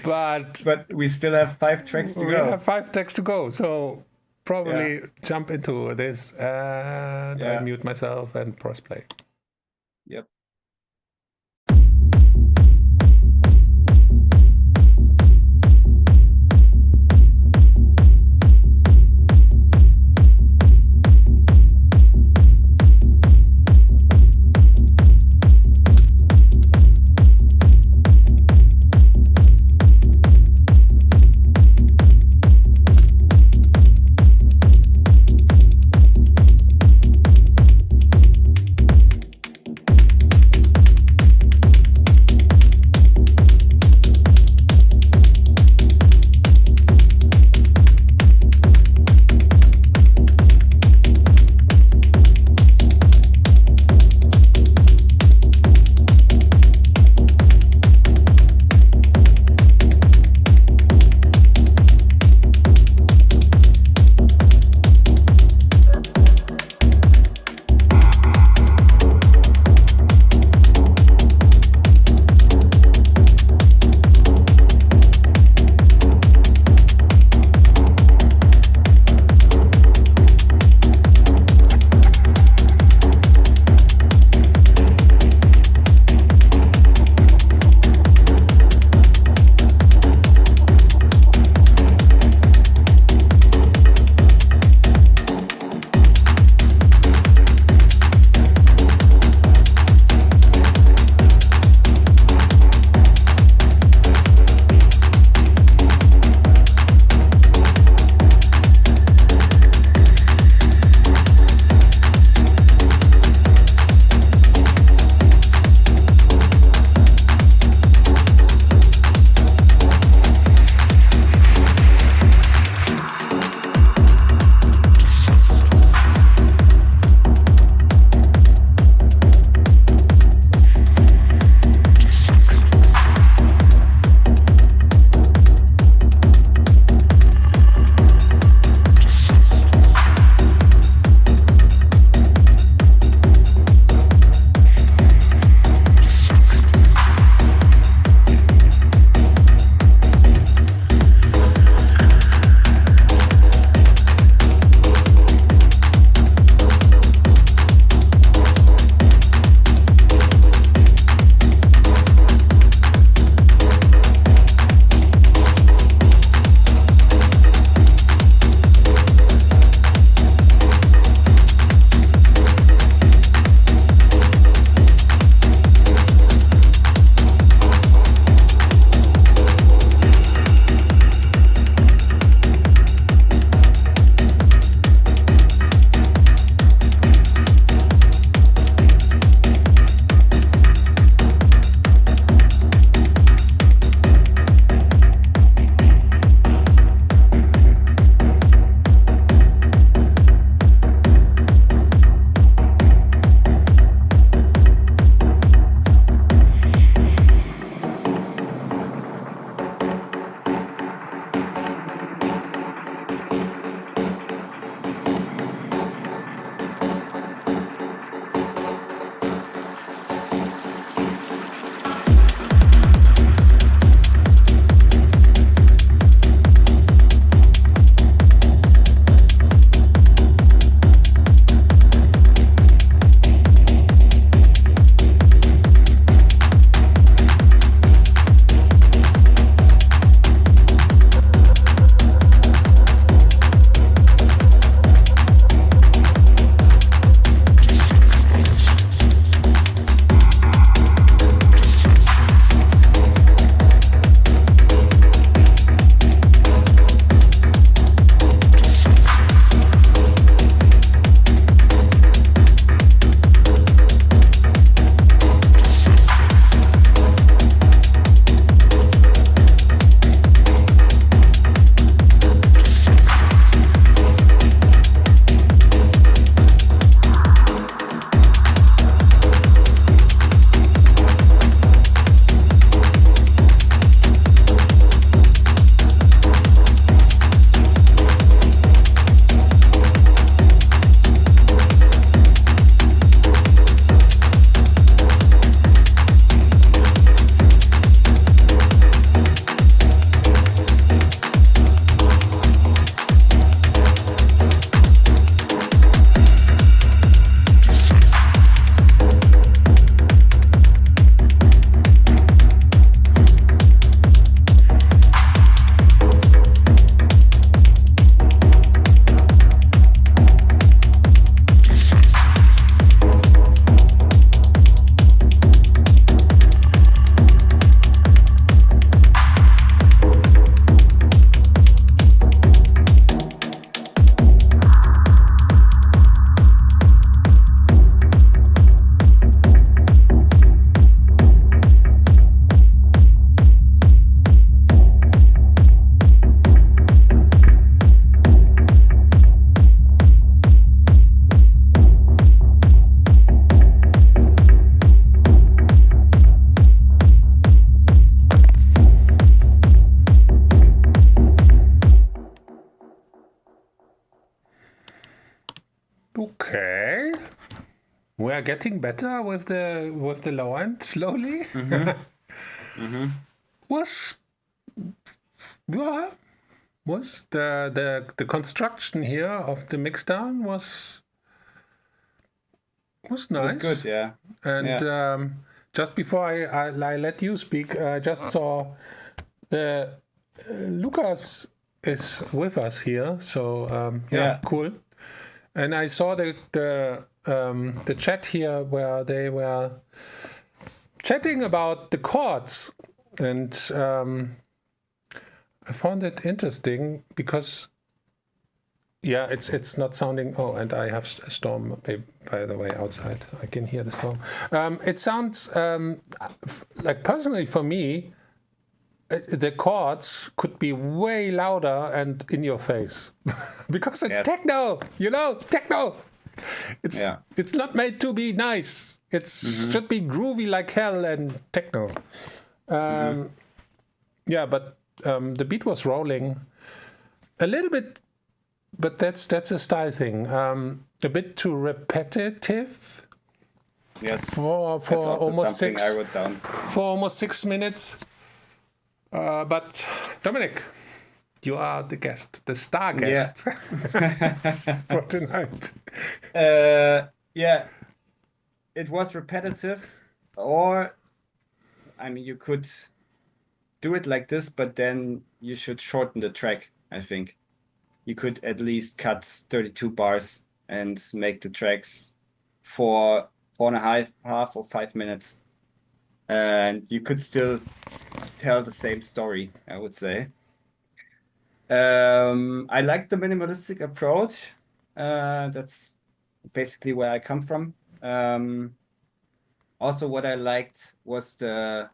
But we still have 5 tracks to go. We have 5 tracks to go, so probably jump into this, and I mute myself and press play. Yep. Okay. We are getting better with the low end slowly. Was the construction here of the mixdown was nice. It was good, yeah. And just before I let you speak, I just saw Lucas is with us here, so cool. And I saw the chat here where they were chatting about the chords, and I found it interesting because it's not sounding. Oh, and I have a storm, by the way, outside. I can hear the storm. It sounds like, personally for me, the chords could be way louder and in your face because it's techno, techno. It's not made to be nice. It should be groovy like hell and techno. Yeah, but the beat was rolling a little bit, but that's a style thing. A bit too repetitive. Yes. For almost something I wrote down. For almost 6 minutes. But Dominic, you are the guest, the star guest for tonight. It was repetitive, or you could do it like this, but then you should shorten the track. I think you could at least cut 32 bars and make the tracks 4.5 or 5 minutes. And you could still tell the same story, I would say. I like the minimalistic approach. That's basically where I come from. Also, what I liked was the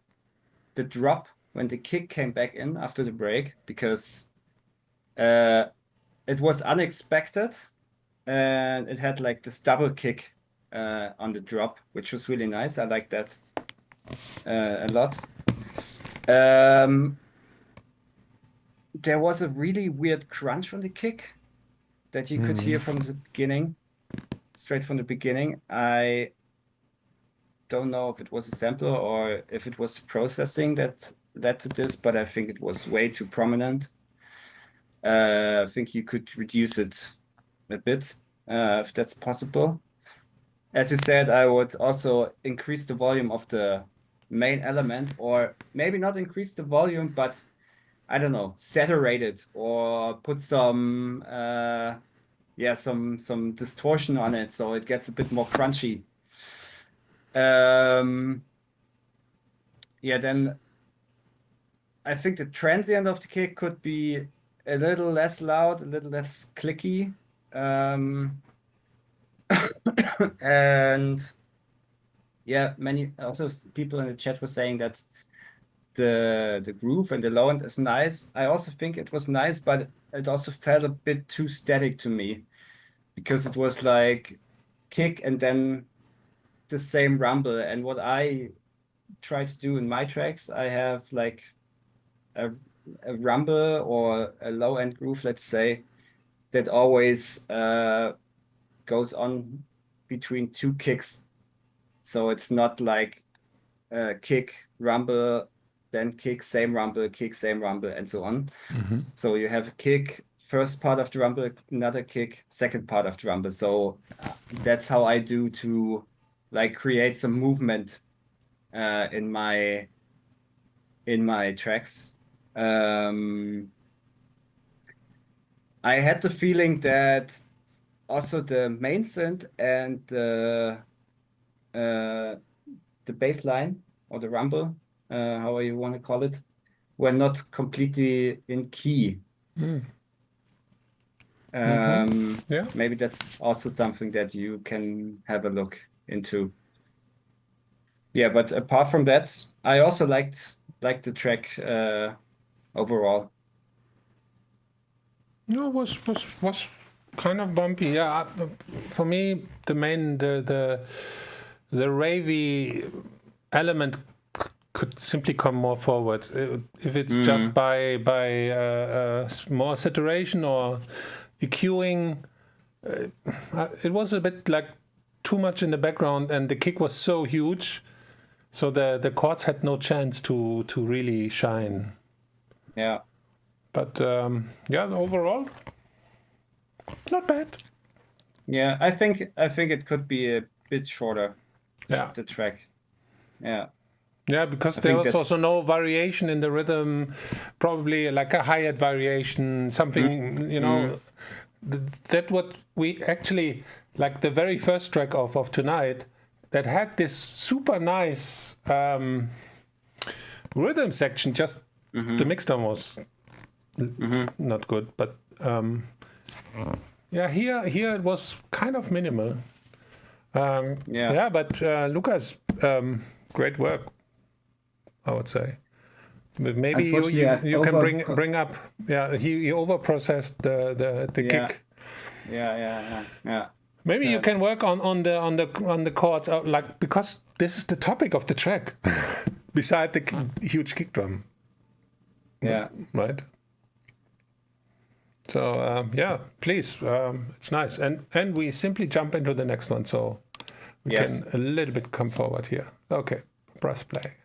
drop when the kick came back in after the break, because it was unexpected, and it had like this double kick on the drop, which was really nice. I like that a lot. There was a really weird crunch on the kick that you could hear from the beginning, straight from the beginning. I don't know if it was a sampler or if it was processing that led to this, but I think it was way too prominent. I think you could reduce it a bit if that's possible. As you said, I would also increase the volume of the main element, or maybe not increase the volume, but I don't know, saturate it or put some some distortion on it so it gets a bit more crunchy. Then I think the transient of the kick could be a little less loud, a little less clicky. And many also people in the chat were saying that the groove and the low end is nice. I also think it was nice, but it also felt a bit too static to me, because it was like kick and then the same rumble. And what I try to do in my tracks, I have like a rumble or a low end groove, let's say, that always goes on between two kicks. So it's not like kick, rumble, then kick, same rumble, and so on. So you have a kick, first part of the rumble, another kick, second part of the rumble. So that's how I do to like create some movement in my tracks. I had the feeling that also the main synth and the bass line or the rumble, however you want to call it, were not completely in key. Maybe that's also something that you can have a look into. Yeah, but apart from that, I also liked the track overall. No, was kind of bumpy. Yeah, for me, the main the ravey element could simply come more forward. If it's just by more saturation or EQing, it was a bit like too much in the background, and the kick was so huge, so the chords had no chance to really shine. Yeah. But yeah, overall, not bad. Yeah, I think it could be a bit shorter. Yeah. The track. Yeah. Yeah, because there was also no variation in the rhythm, probably like a hi-hat variation, something, you know, that what we actually, like the very first track of tonight, that had this super nice rhythm section, just the mixdown was not good, but yeah, here it was kind of minimal. Yeah, but Lucas, great work, I would say. But maybe you can bring up. Yeah, he overprocessed the kick. Yeah. Maybe you can work on the chords, like, because this is the topic of the track, beside the huge kick drum. Yeah. Right. So yeah, please, it's nice, and we simply jump into the next one, so we can a little bit come forward here. Okay, press play.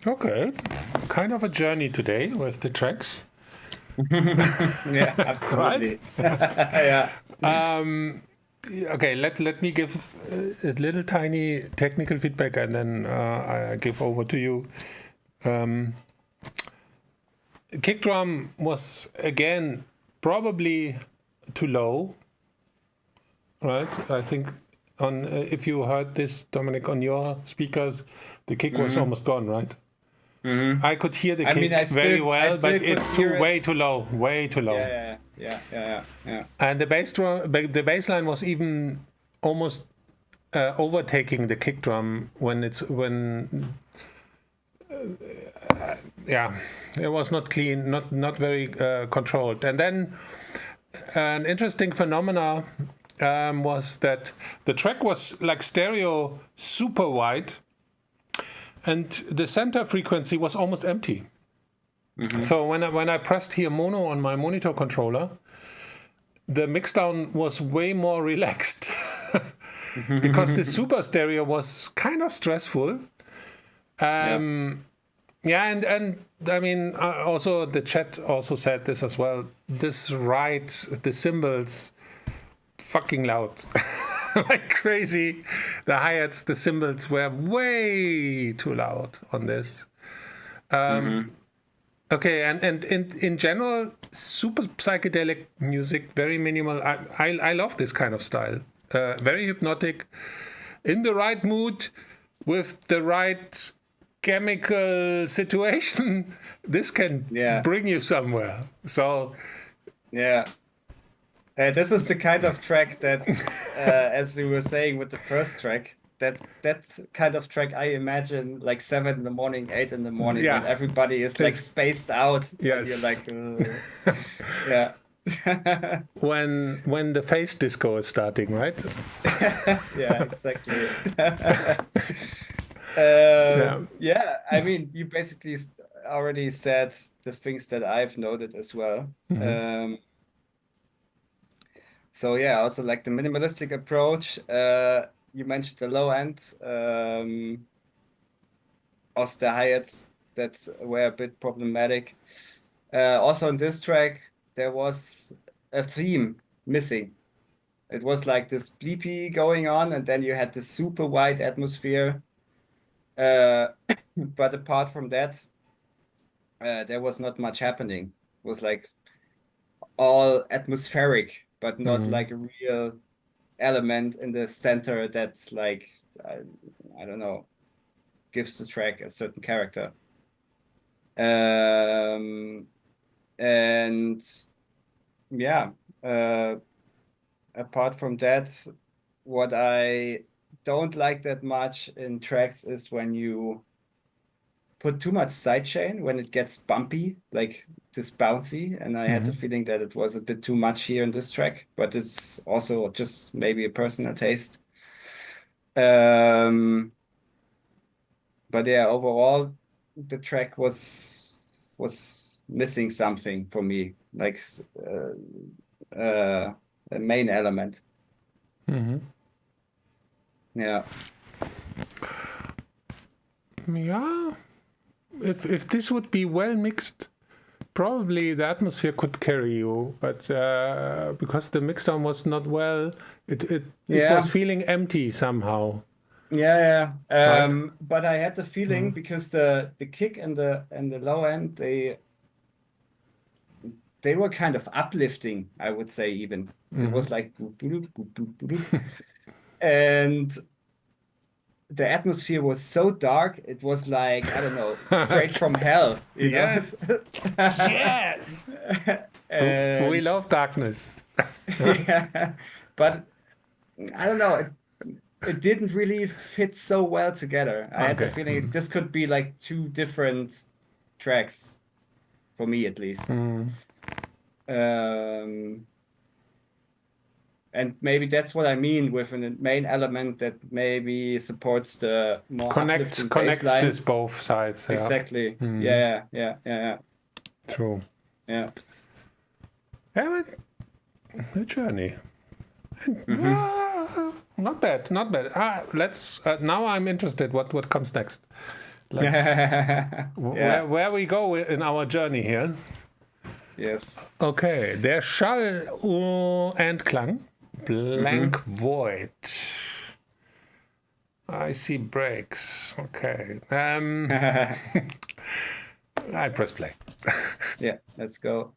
Okay, kind of a journey today with the tracks. Yeah, absolutely. Yeah. Okay, let me give a little tiny technical feedback, and then I give over to you. Kick drum was again probably too low, right? I think on if you heard this, Dominic, on your speakers, the kick was almost gone, right? I could hear the kick very well, but it's way too low, way too low. Yeah. And the bass line was even almost overtaking the kick drum it was not clean, not very controlled. And then an interesting phenomena was that the track was like stereo, super wide, and the center frequency was almost empty. So when I pressed here mono on my monitor controller, the mixdown was way more relaxed because the super stereo was kind of stressful. And I mean, also the chat also said this as well. The cymbals, fucking loud. Like crazy. The hi-hats, the cymbals were way too loud on this. Okay, and in general, super psychedelic music, very minimal. I love this kind of style. Very hypnotic, in the right mood, with the right chemical situation. This can bring you somewhere. So, yeah. This is the kind of track that, as you were saying with the first track, that's kind of track I imagine like 7 in the morning, 8 in the morning, when everybody is like spaced out. Yes. You're like, yeah. when the face disco is starting, right? Yeah, exactly. Yeah, I mean, you basically already said the things that I've noted as well. So yeah, also like the minimalistic approach. You mentioned the low end, also the hi-hats that were a bit problematic. Also on this track, there was a theme missing. It was like this bleepy going on, and then you had this super wide atmosphere. But apart from that, there was not much happening. It was like all atmospheric, but not like a real element in the center that like I don't know, gives the track a certain character. And yeah, apart from that, what I don't like that much in tracks is when you put too much sidechain, when it gets bumpy, like this bouncy, and I had the feeling that it was a bit too much here in this track, but it's also just maybe a personal taste. But yeah, overall, the track was missing something for me, like a main element. Yeah. Yeah. If this would be well mixed, probably the atmosphere could carry you, but because the mixdown was not well, it was feeling empty somehow. Yeah. But I had the feeling because the kick and the low end, they were kind of uplifting, I would say even. It was like and the atmosphere was so dark, it was like, I don't know, straight from hell. You know? Yes. We love darkness. Yeah, but I don't know, it didn't really fit so well together. I had the feeling this could be like two different tracks, for me at least. And maybe that's what I mean with a main element that maybe supports the more connects this both sides. Exactly. Yeah. True. Yeah. Yeah, but a journey. Not bad. Let's. Now I'm interested. What comes next? Like Yeah. where we go in our journey here. Yes. Okay, der Schall and Klang, blank void. I see breaks. Okay. I press play. Yeah, let's go.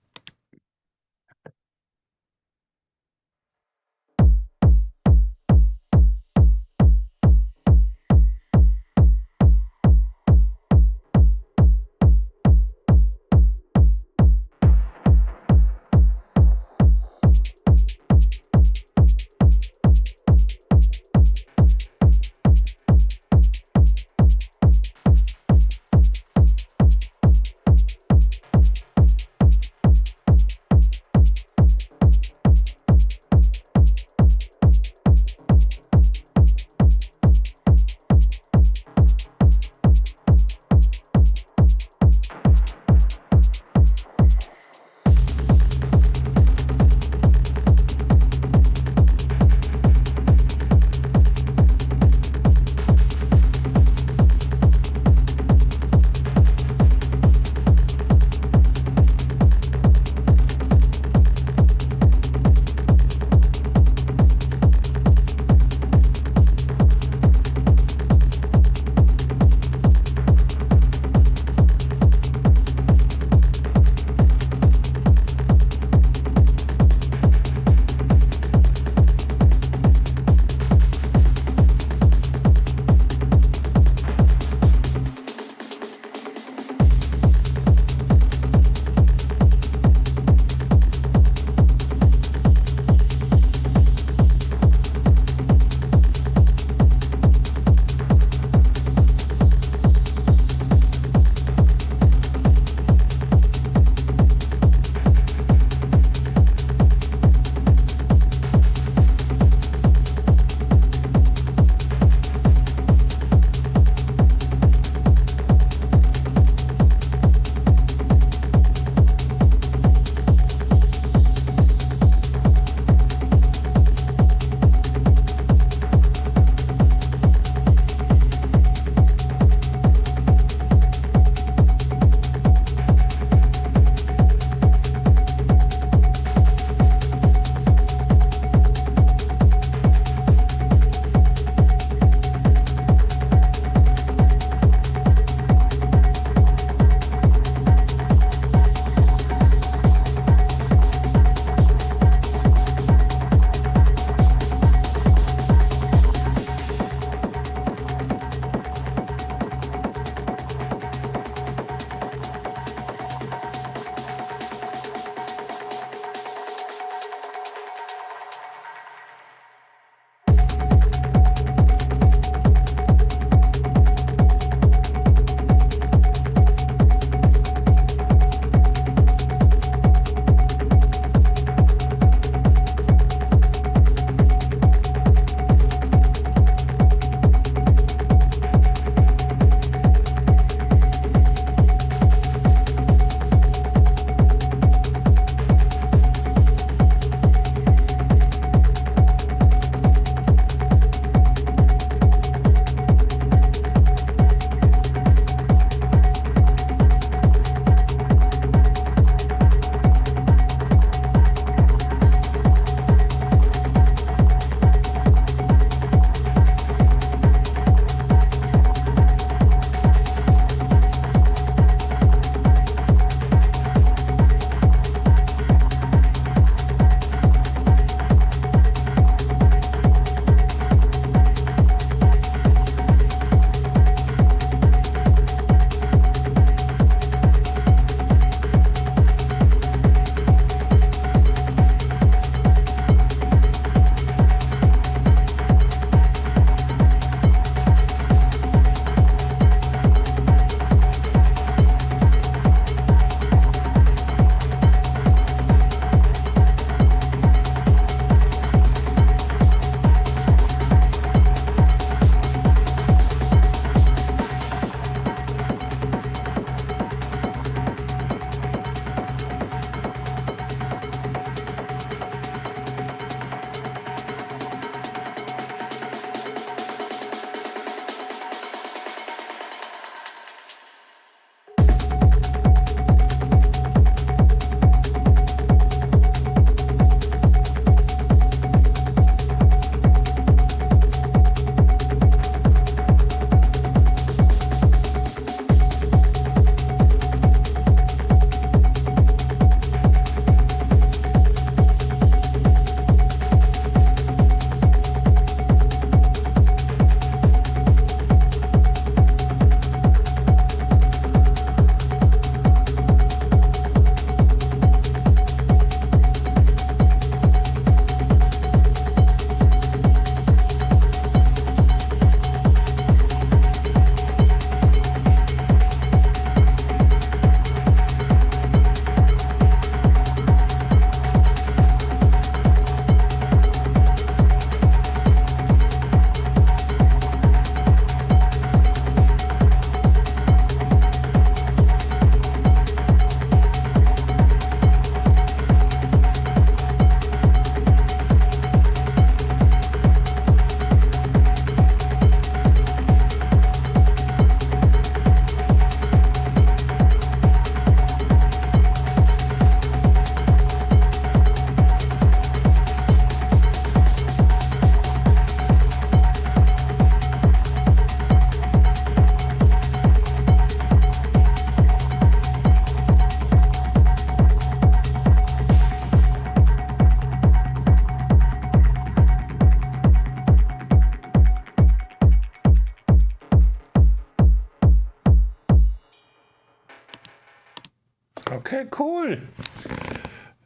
Okay, cool.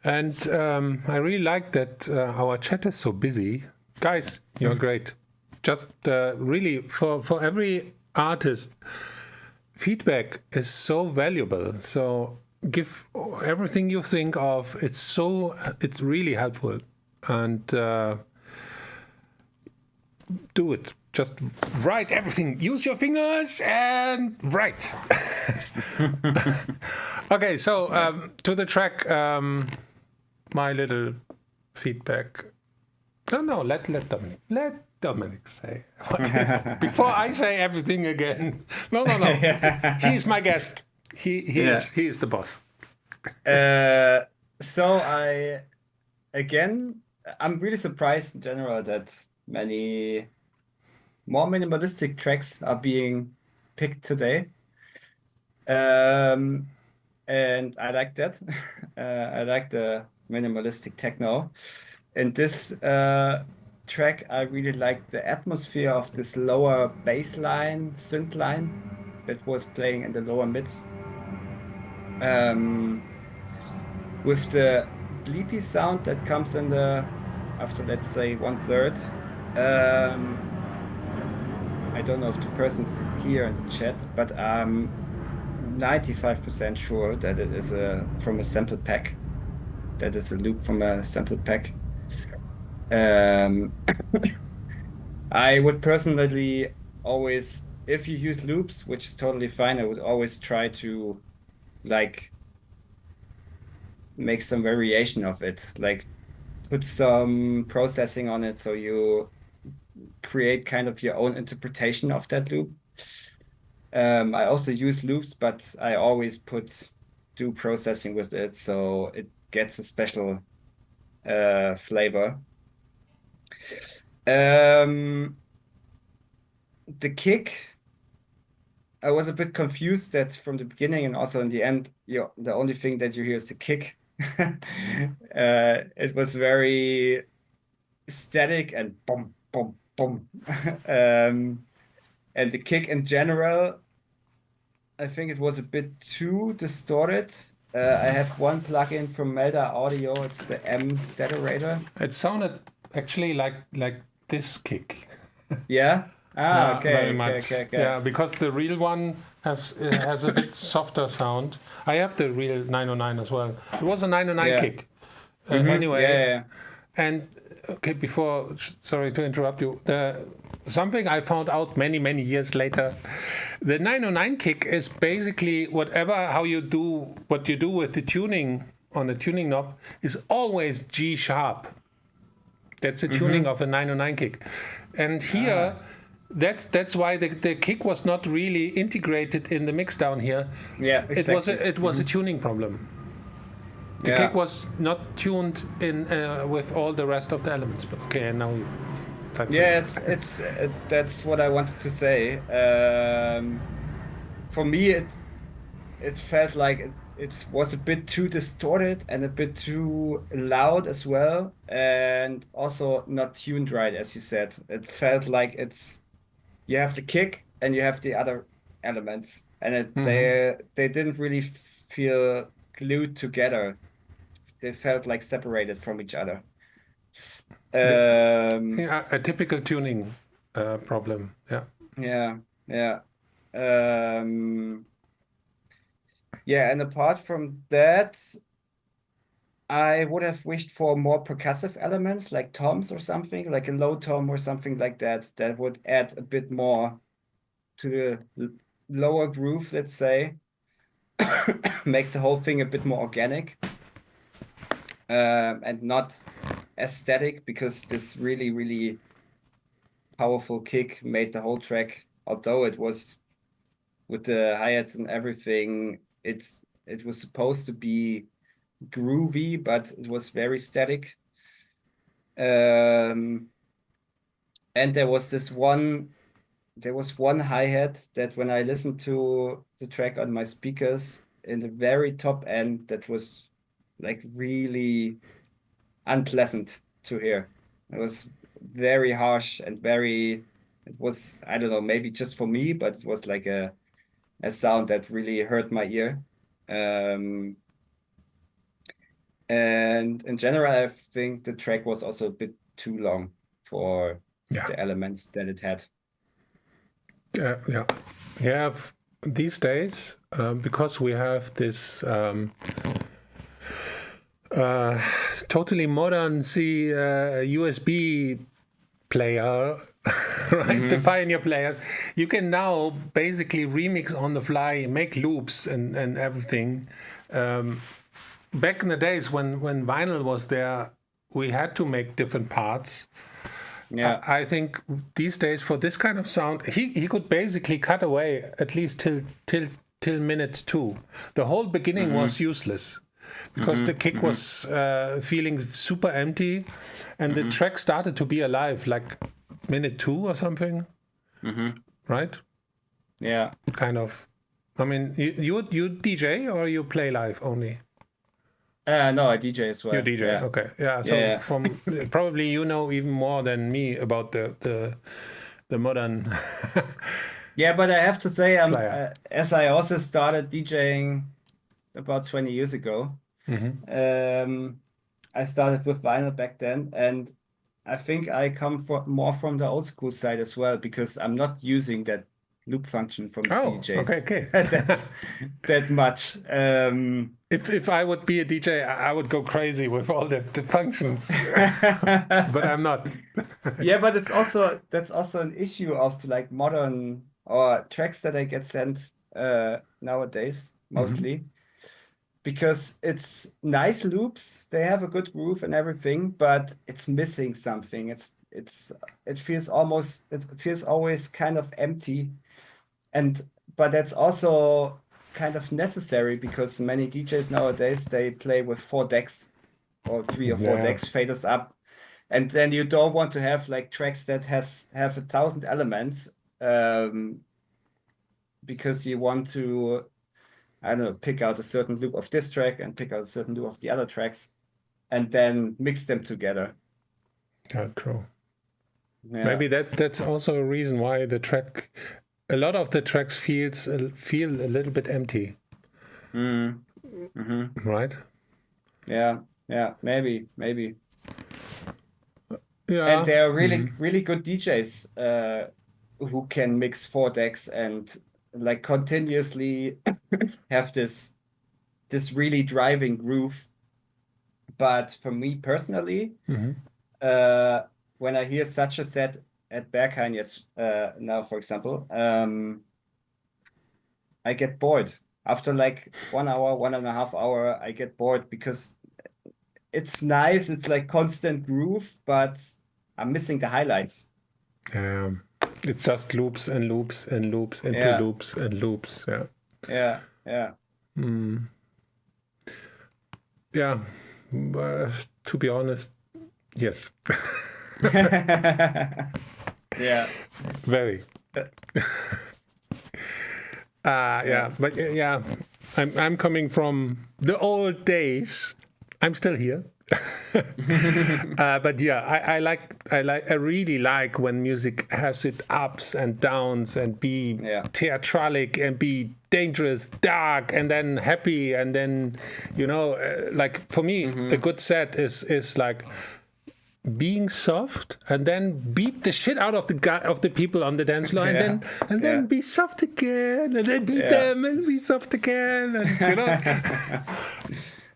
And I really like that our chat is so busy. Guys, you're great. Just really, for every artist, feedback is so valuable. So give everything you think of. It's really helpful. And do it. Just write everything. Use your fingers and write. Okay, so to the track, my little feedback. No, let Dominic say before I say everything again. No. He's my guest. He is the boss. So I'm really surprised in general that many more minimalistic tracks are being picked today. And I like that. I like the minimalistic techno. In this track, I really like the atmosphere of this lower bass line, synth line that was playing in the lower mids. With the bleepy sound that comes in after, let's say, 1/3. I don't know if the person's here in the chat, but I'm 95% sure that it is from a sample pack. That is a loop from a sample pack. I would personally always, if you use loops, which is totally fine, I would always try to like make some variation of it, like put some processing on it so you create kind of your own interpretation of that loop. I also use loops, but I always do processing with it so it gets a special flavor. The kick, I was a bit confused that from the beginning and also in the end, the only thing that you hear is the kick. It was very static and boom, boom, boom. And the kick in general, I think it was a bit too distorted. I have one plugin from Melda Audio. It's the M Saturator. It sounded actually like this kick. Yeah. Yeah, Okay. very much. Okay. Yeah, because the real one has a bit softer sound. I have the real 909 as well. It was a 909 kick. Anyway. Yeah. And okay, sorry to interrupt you. Something I found out many years later. The 909 kick is basically what you do with the tuning on the tuning knob is always G sharp. That's the tuning of a 909 kick. And here, that's why the kick was not really integrated in the mix down here. Yeah, exactly. It was a tuning problem. The kick was not tuned in with all the rest of the elements. But okay, and now you. It's that's what I wanted to say. For me, it felt like it was a bit too distorted and a bit too loud as well, and also not tuned right, as you said. It felt like you have the kick and you have the other elements, and they didn't really feel glued together. They felt like separated from each other. A typical tuning problem. Yeah. And apart from that, I would have wished for more percussive elements like toms or something, like a low tom or something like that, that would add a bit more to the lower groove, let's say, make the whole thing a bit more organic, and not as static, because this really, really powerful kick made the whole track, although it was with the hi-hats and everything, it was supposed to be groovy, but it was very static. And there was one hi-hat that when I listened to the track on my speakers in the very top end, that was like really unpleasant to hear. It was very harsh and it was, I don't know, maybe just for me, but it was like a sound that really hurt my ear. And in general, I think the track was also a bit too long for the elements that it had. Yeah. We have these days, because we have this totally modern USB player, right? The Pioneer player. You can now basically remix on the fly, make loops and everything. Back in the days when vinyl was there, we had to make different parts. Yeah. I think these days for this kind of sound, he could basically cut away at least till minute 2. The whole beginning was useless because the kick was feeling super empty, and the track started to be alive like minute 2 or something, right? Yeah. Kind of. I mean, you DJ or you play live only? No, I DJ as well. You DJ, Yeah. okay. Yeah, so from probably you know even more than me about the modern Yeah, but I have to say, player. as I also started DJing about 20 years ago, I started with vinyl back then, and I think I come more from the old school side as well, because I'm not using that loop function from the Oh, CDJs okay. that much. If I would be a DJ, I would go crazy with all the functions, but I'm not. Yeah, but that's also an issue of like modern or tracks that I get sent nowadays mostly, because it's nice loops, they have a good groove and everything, but it's missing something. It feels always kind of empty, but that's also kind of necessary because many DJs nowadays, they play with 4 decks or 3 or 4 decks, faders up, and then you don't want to have like tracks that have 1,000 elements, because you want to, I don't know, pick out a certain loop of this track and pick out a certain loop of the other tracks and then mix them together. Yeah, true. Yeah. Maybe that's also a reason why a lot of the tracks feel a little bit empty. Right? Yeah, maybe. Yeah. And there are really good DJs who can mix 4 decks and like continuously have this really driving groove. But for me personally, when I hear such a set at Berghain, now for example, I get bored. After like 1 hour, 1.5 hour, I get bored because it's nice. It's like constant groove, but I'm missing the highlights. It's just loops and loops and loops and two loops and loops. Yeah. Yeah. To be honest, yes. Yeah. Very. But I'm coming from the old days. I'm still here. But yeah, I really like when music has its ups and downs and be theatralic and be dangerous, dark, and then happy, and then like for me, a good set is like being soft and then beat the shit out of the people on the dance floor, and then be soft again, and then beat them and be soft again, and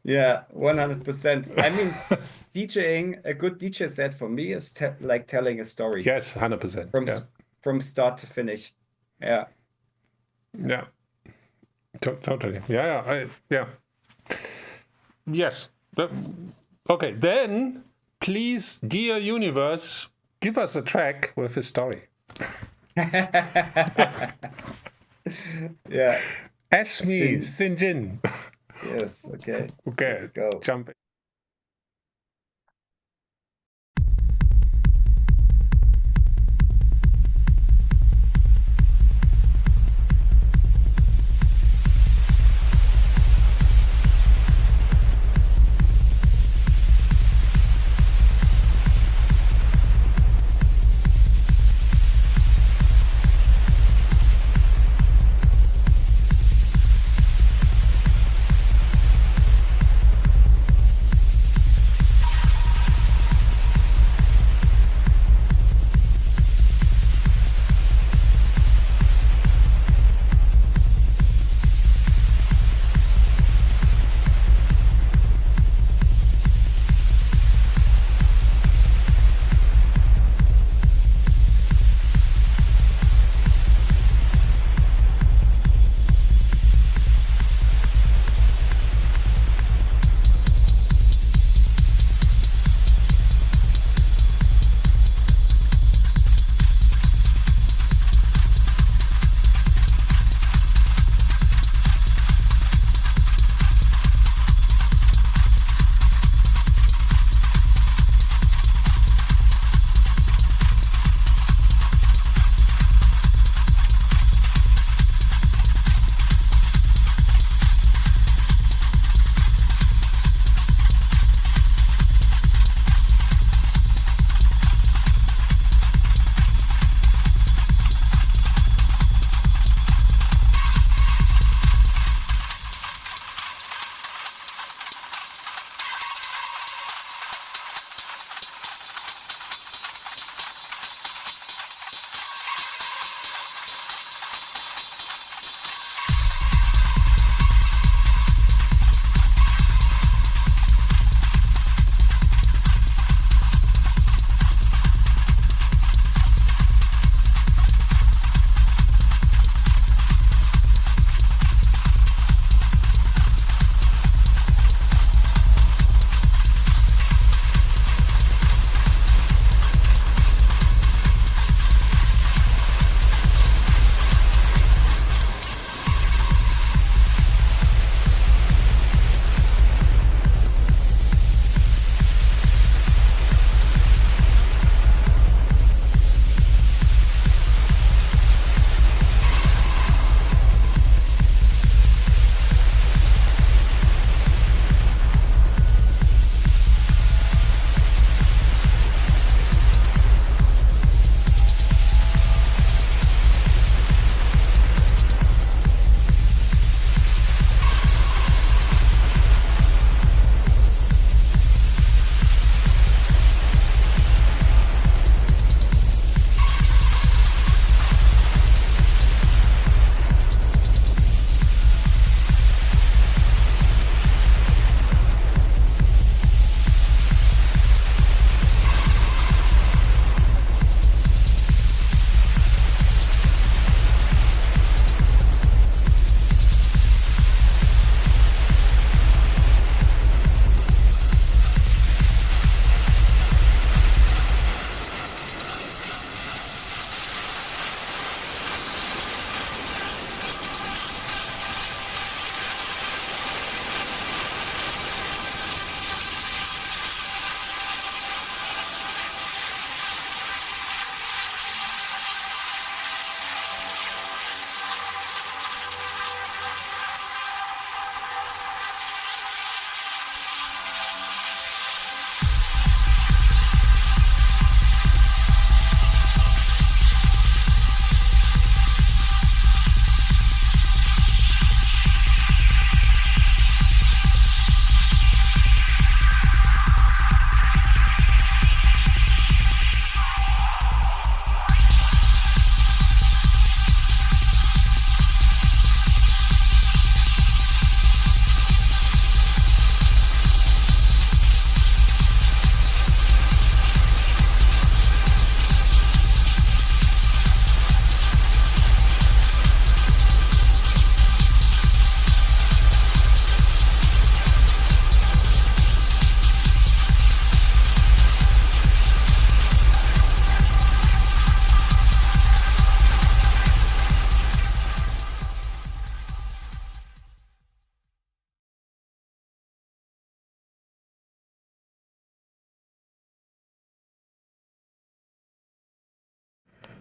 Yeah, 100%. I mean, DJing, a good DJ set for me is like telling a story. Yes, 100%. From start to finish. Yeah. Yeah. Totally. Yeah. Yes. Okay, then please, dear universe, give us a track with a story. Yeah. Ashmi Sinjin. Yes, okay. Okay, let's go. Jump.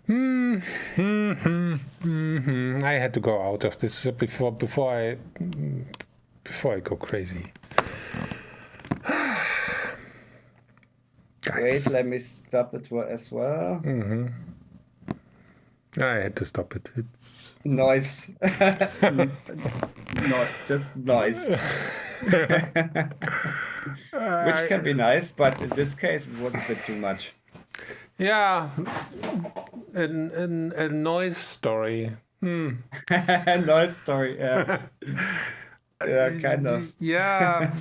I had to go out of this before I go crazy. Wait, let me stop it as well. I had to stop it. It's Noise. Not just noise. Which can be nice, but in this case it was a bit too much. yeah, a noise story. Noise story, yeah. Yeah, kind of. Yeah.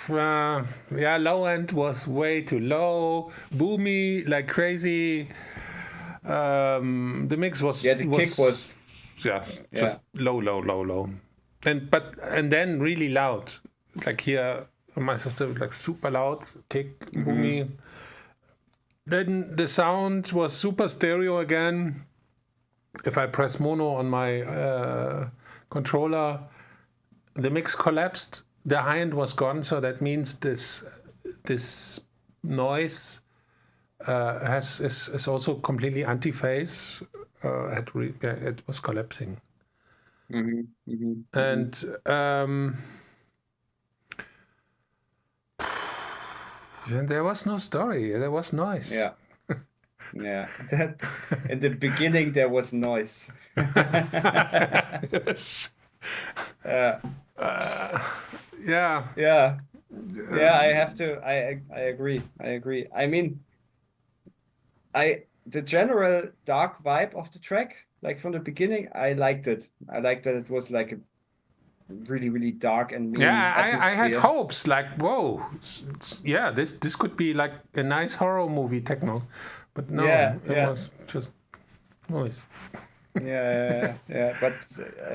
Yeah, low end was way too low, boomy like crazy. The mix was Yeah, the kick was just low, and then really loud. Like here, my sister like super loud, kick, boomy. Then the sound was super stereo again. If I press mono on my controller, the mix collapsed. The high end was gone, so that means this noise is also completely anti-phase. It was collapsing, and then there was no story. There was noise. Yeah. Yeah. In the beginning there was noise. Yeah. Yeah. Yeah, I have to. I agree. I mean, the general dark vibe of the track, like from the beginning, I liked it. I liked that it was like a really, really dark and mean I had atmosphere. hopes like, whoa, yeah, this could be like a nice horror movie techno, but no, Yeah, it yeah. was just noise. Yeah. But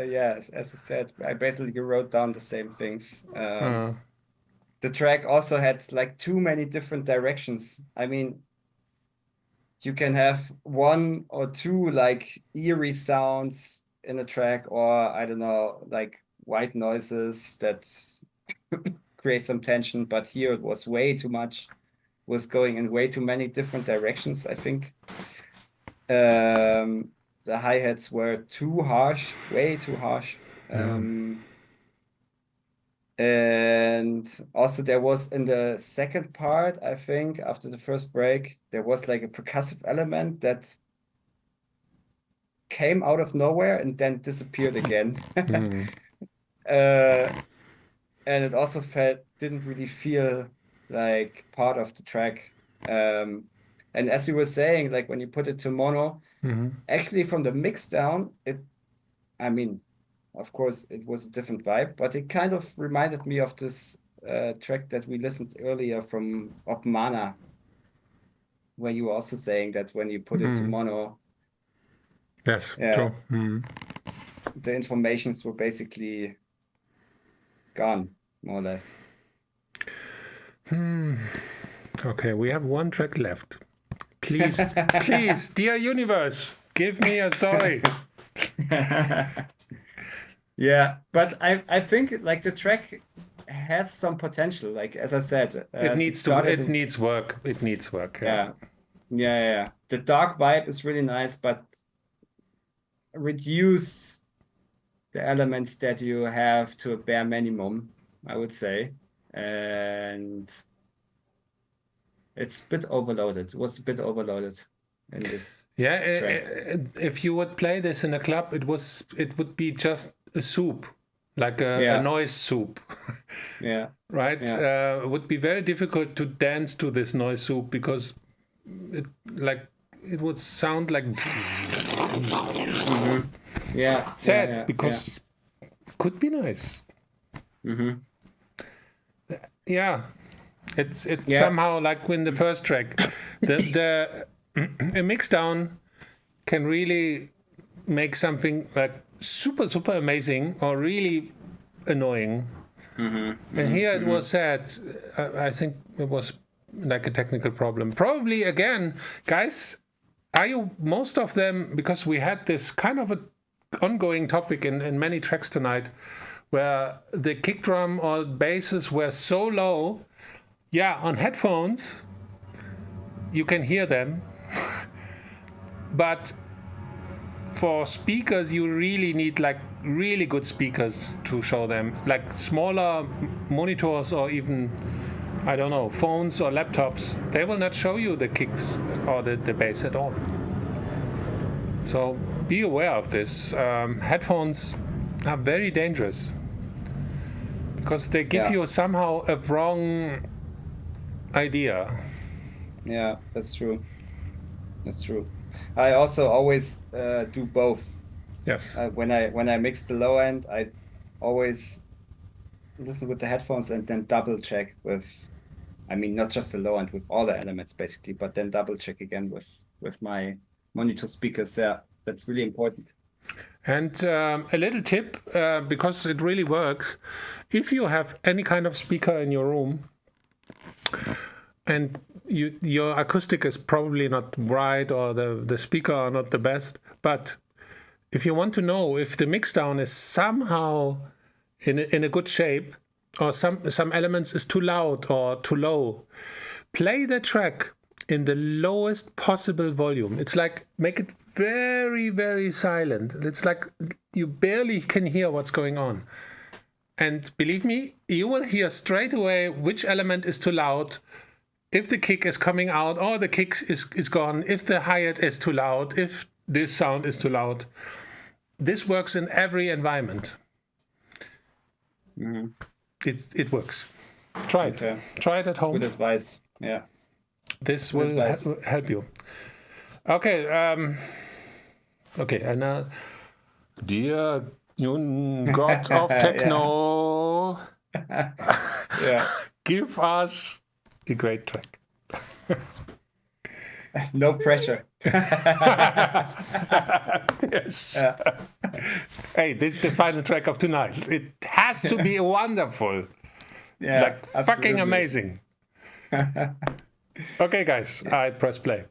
yeah, as I said, I basically wrote down the same things. The track also had like too many different directions. I mean, you can have one or two like eerie sounds in a track, or I don't know, like white noises that create some tension. But here it was way too much, was going in way too many different directions, I think. The hi-hats were too harsh, way too harsh. And also there was in the second part, I think, after the first break, there was like a percussive element that came out of nowhere and then disappeared again. And it also didn't really feel like part of the track. And as you were saying, like when you put it to mono, actually from the mix down, I mean, of course, it was a different vibe, but it kind of reminded me of this track that we listened earlier from Opmana, where you were also saying that when you put it to mono, Yes, yeah, true. the informations were basically gone, more or less. Okay, we have one track left. Please, please, dear universe, give me a story. Yeah, but I think like the track has some potential. Like as I said, It needs work. It needs work. Yeah. The dark vibe is really nice, but reduce the elements that you have to a bare minimum, I would say. And it's a bit overloaded. It was a bit overloaded in this track. If you would play this in a club, it would be just a soup, like a noise soup. Yeah. Right? Yeah. It would be very difficult to dance to this noise soup because it would sound like Yeah. sad because it could be nice. Yeah. It's somehow like in the first track, the a mix down can really make something like super amazing or really annoying. And here it was sad. I think it was like a technical problem. Probably again, guys, are you most of them, because we had this kind of an ongoing topic in many tracks tonight where the kick drum or basses were so low. Yeah, on headphones, you can hear them, but for speakers, you really need like really good speakers to show them. Like smaller monitors or even, I don't know, phones or laptops, they will not show you the kicks or the bass at all. So be aware of this. Headphones are very dangerous because they give you somehow a wrong idea. Yeah, that's true. That's true. I also always do both. Yes. When I mix the low end, I always listen with the headphones and then double check with, I mean, not just the low end, with all the elements basically, but then double check again with my monitor speakers. Yeah, that's really important. And a little tip, because it really works, if you have any kind of speaker in your room and your acoustic is probably not right or the speaker are not the best, but if you want to know if the mixdown is somehow in a good shape or some elements is too loud or too low, play the track in the lowest possible volume. It's like make it very, very silent. It's like you barely can hear what's going on. And believe me, you will hear straight away which element is too loud, if the kick is coming out or the kick is gone, if the hi-hat is too loud, if this sound is too loud. This works in every environment. Mm-hmm. It works. Try it. Okay. Try it at home. Good advice. Yeah. This will help you. Okay. Okay. And now, dear gods of techno, give us a great track. No pressure. Yes. Hey, this is the final track of tonight. It has to be wonderful. Yeah, like absolutely. Fucking amazing. Okay, guys, I press play.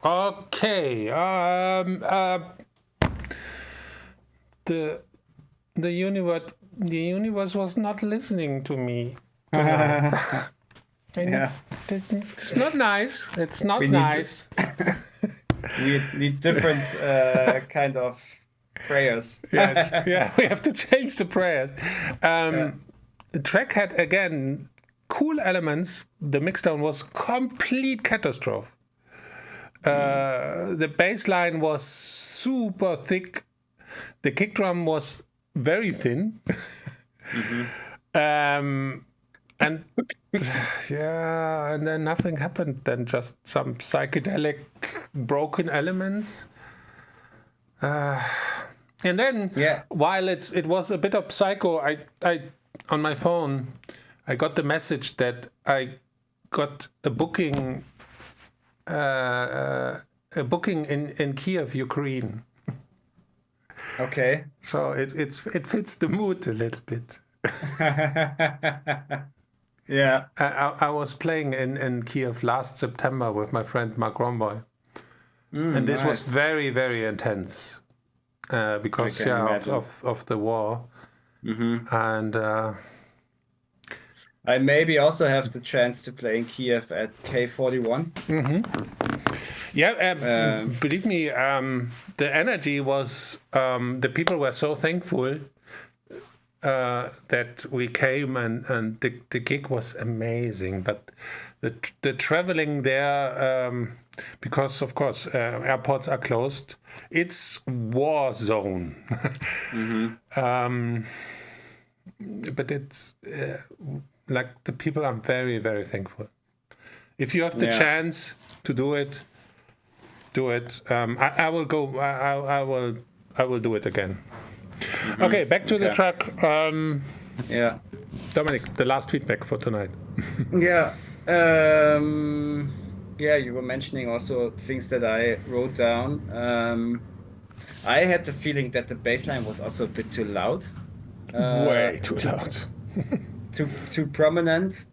Okay. The universe was not listening to me tonight. Yeah. It's not nice. It's not We need- nice. We need different kind of prayers. Yes, yeah, we have to change the prayers. The track had, again, cool elements. The mixdown was complete catastrophe. The bass line was super thick. The kick drum was very thin. And yeah, and then nothing happened. Then just some psychedelic broken elements. And then, while it was a bit of psycho, I on my phone, I got the message that I got a booking in Kiev, Ukraine. Okay. So it fits the mood a little bit. Yeah. I was playing in Kiev last September with my friend Mark Romboy. And this was very, very intense because of the war. And I maybe also have the chance to play in Kiev at K41. Yeah, believe me, the energy was, the people were so thankful that we came, and the gig was amazing. But the traveling there, because of course airports are closed, it's war zone. But it's like the people are very, very thankful. If you have the chance to do it, do it. I will go. I will do it again. Okay, back to the track. Dominic, the last feedback for tonight. Yeah, you were mentioning also things that I wrote down. I had the feeling that the bass line was also a bit too loud. Way too loud. too prominent.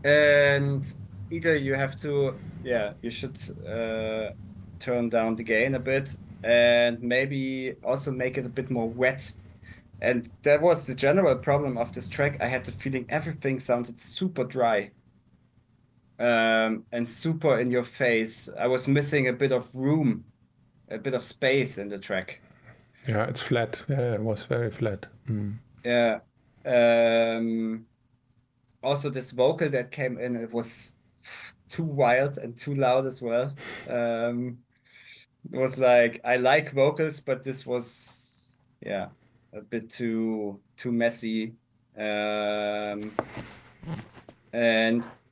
And either you have to, you should turn down the gain a bit, and maybe also make it a bit more wet. And that was the general problem of this track. I had the feeling everything sounded super dry, and super in your face. I was missing a bit of room, a bit of space in the track. Yeah, it's flat. Yeah, it was very flat. Yeah. Also, this vocal that came in, it was too wild and too loud as well. It was like, I like vocals, but this was, a bit too messy. And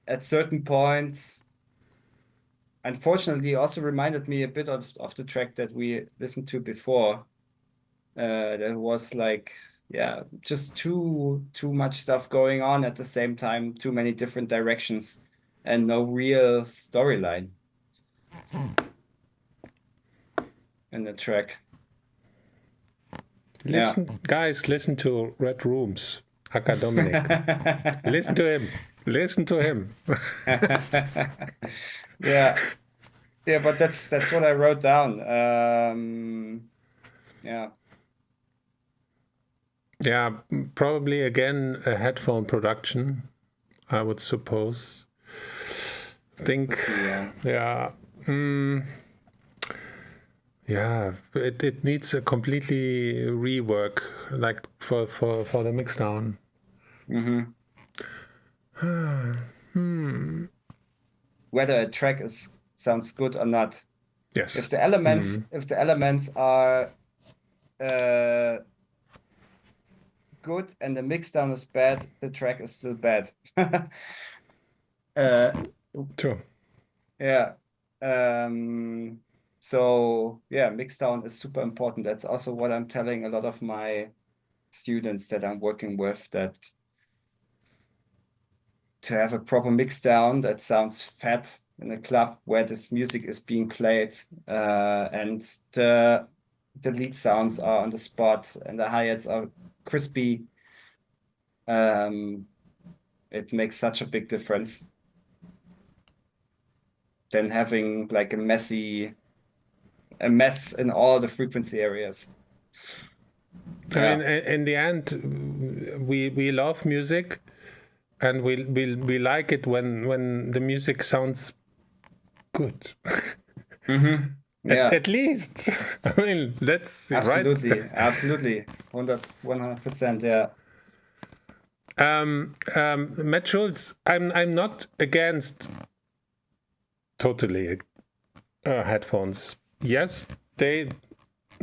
at certain points, unfortunately, also reminded me a bit of the track that we listened to before. That was like, just too much stuff going on at the same time, too many different directions, and no real storyline in the track. Listen, guys, listen to Red Rooms, aka Dominic. Listen to him. Listen to him. Yeah, but that's what I wrote down. Yeah, probably again a headphone production, I would suppose. It needs a completely rework, like for the mixdown. Whether a track sounds good or not. Yes. If the elements are good and the mixdown is bad, the track is still bad. Sure. Yeah. So mixdown is super important. That's also what I'm telling a lot of my students that I'm working with, that to have a proper mixdown that sounds fat in a club where this music is being played, and the lead sounds are on the spot and the hi-hats are crispy, it makes such a big difference. than having like a mess in all the frequency areas. I mean, in the end, we love music, and we like it when the music sounds good. Yeah, At least. I mean, that's absolutely, right. absolutely, 100%. Yeah. Matt Schultz, I'm not against totally headphones. Yes, they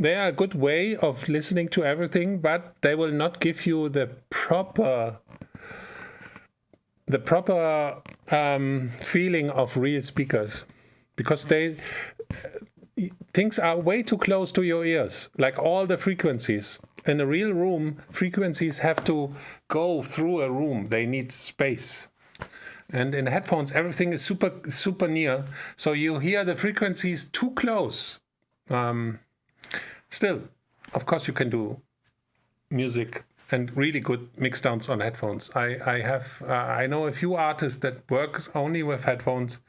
are a good way of listening to everything, but they will not give you the proper feeling of real speakers, because things are way too close to your ears, like all the frequencies. In a real room, frequencies have to go through a room. They need space. And in headphones, everything is super near. So you hear the frequencies too close. Still, of course, you can do music and really good mixdowns on headphones. I know a few artists that works only with headphones,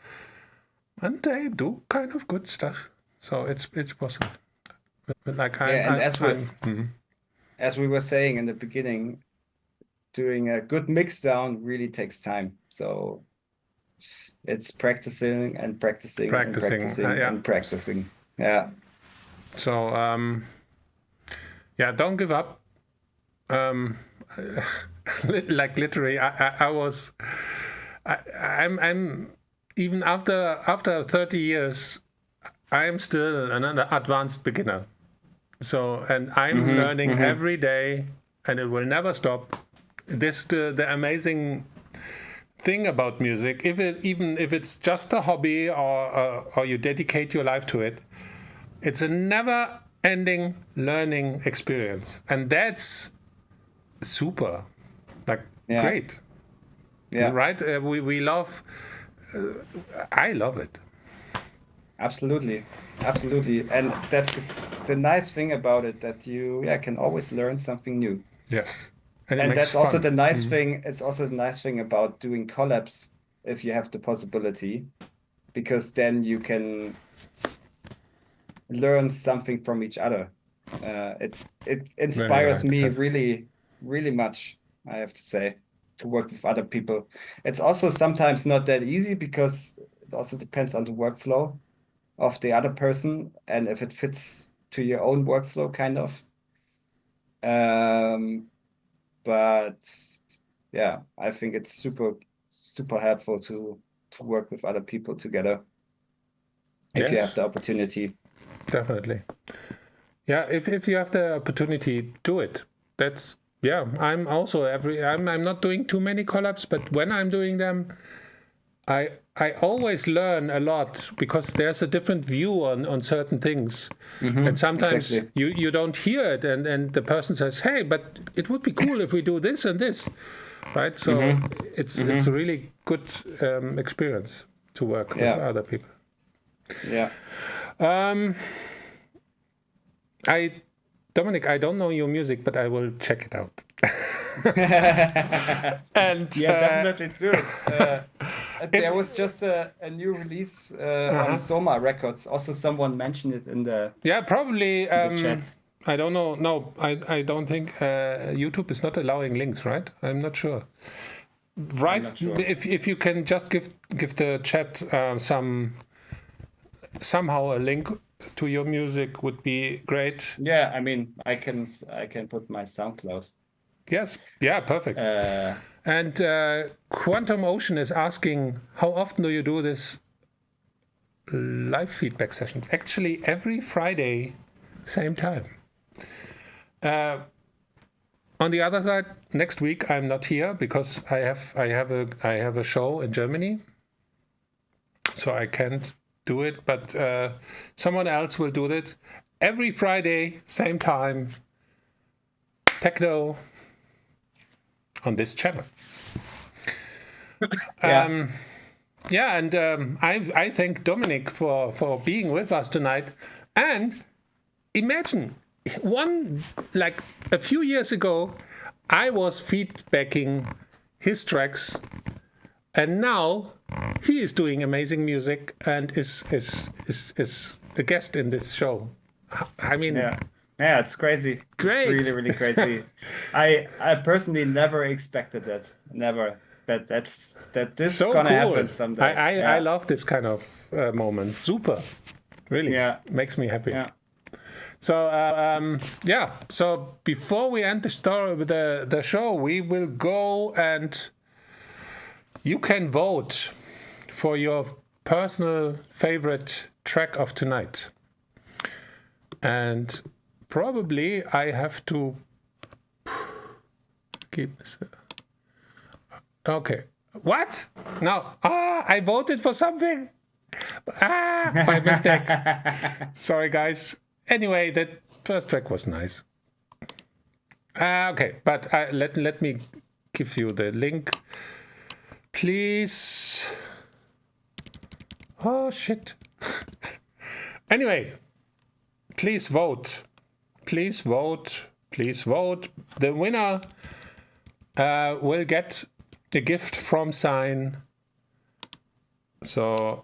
and they do kind of good stuff. So it's possible. Like as we were saying in the beginning, doing a good mixdown really takes time. So it's practicing and practicing and practicing and practicing. Yeah. So don't give up. Like literally, I'm even after 30 years, I'm still an advanced beginner. So, and I'm learning every day, and it will never stop. The amazing thing about music, even if it's just a hobby or you dedicate your life to it, it's a never-ending learning experience, and that's super, great. Yeah. Right? We love. I love it. Absolutely, and that's the nice thing about it, that you can always learn something new. Yes, and that's also the nice thing. It's also the nice thing about doing collabs, if you have the possibility, because then you can learn something from each other. It inspires me really, really much, I have to say, to work with other people. It's also sometimes not that easy, because it also depends on the workflow of the other person, and if it fits to your own workflow, kind of. But yeah, I think it's super helpful to work with other people together, if you have the opportunity. Definitely. Yeah, if you have the opportunity, do it. That's I'm also I'm not doing too many collabs, but when I'm doing them, I always learn a lot, because there's a different view on certain things. And sometimes you don't hear it, and the person says, hey, but it would be cool if we do this and this, right? So it's a really good experience to work with other people. Yeah. Dominic, I don't know your music, but I will check it out. And definitely do it. There was just a new release on Soma Records. Also, someone mentioned it in the probably the chat. I don't know. No, I don't think YouTube is not allowing links, right? I'm not sure. Right? Not sure. If you can just give the chat somehow a link to your music, would be great. Yeah, I mean, I can put my SoundCloud. Yes. Yeah, perfect. And Quantum Ocean is asking, how often do you do this live feedback sessions? Actually, every Friday, same time. On the other side, next week I'm not here, because I have a show in Germany, so I can't do it. But someone else will do it every Friday, same time. Techno on this channel. I thank Dominic for being with us tonight. And imagine, a few years ago, I was feedbacking his tracks and now he is doing amazing music and is a guest in this show. I mean, yeah, it's crazy. Great. It's really, really crazy. I personally never expected that. Never. That this so gonna cool. happen someday. I love this kind of moment. Super, really. Yeah. Makes me happy. Yeah. So So before we end the story with the show, we will go and you can vote for your personal favorite track of tonight. And probably I have to keep this. Okay. What? No. I voted for something. By mistake. Sorry, guys. Anyway, that first track was nice. Okay, but let me give you the link. Please. Oh, shit. Anyway, please vote. Please vote. Please vote. The winner will get a gift from SINEE. So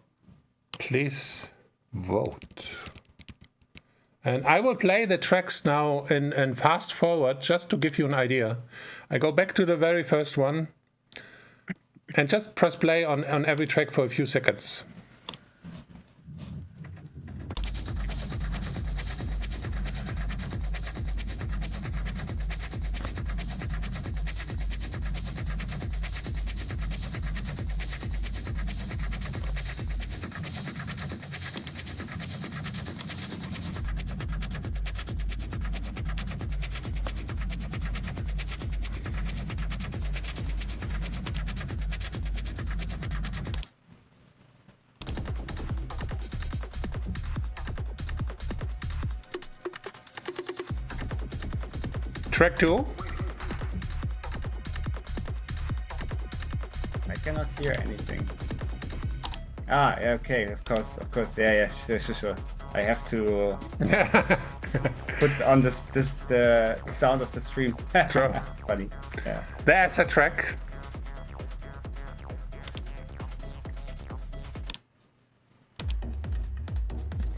please vote. And I will play the tracks now in fast forward just to give you an idea. I go back to the very first one and just press play on every track for a few seconds. Track 2. I cannot hear anything. Okay, of course. Yeah, sure. I have to put on the sound of the stream. Sure. Funny. Yeah. There's a track.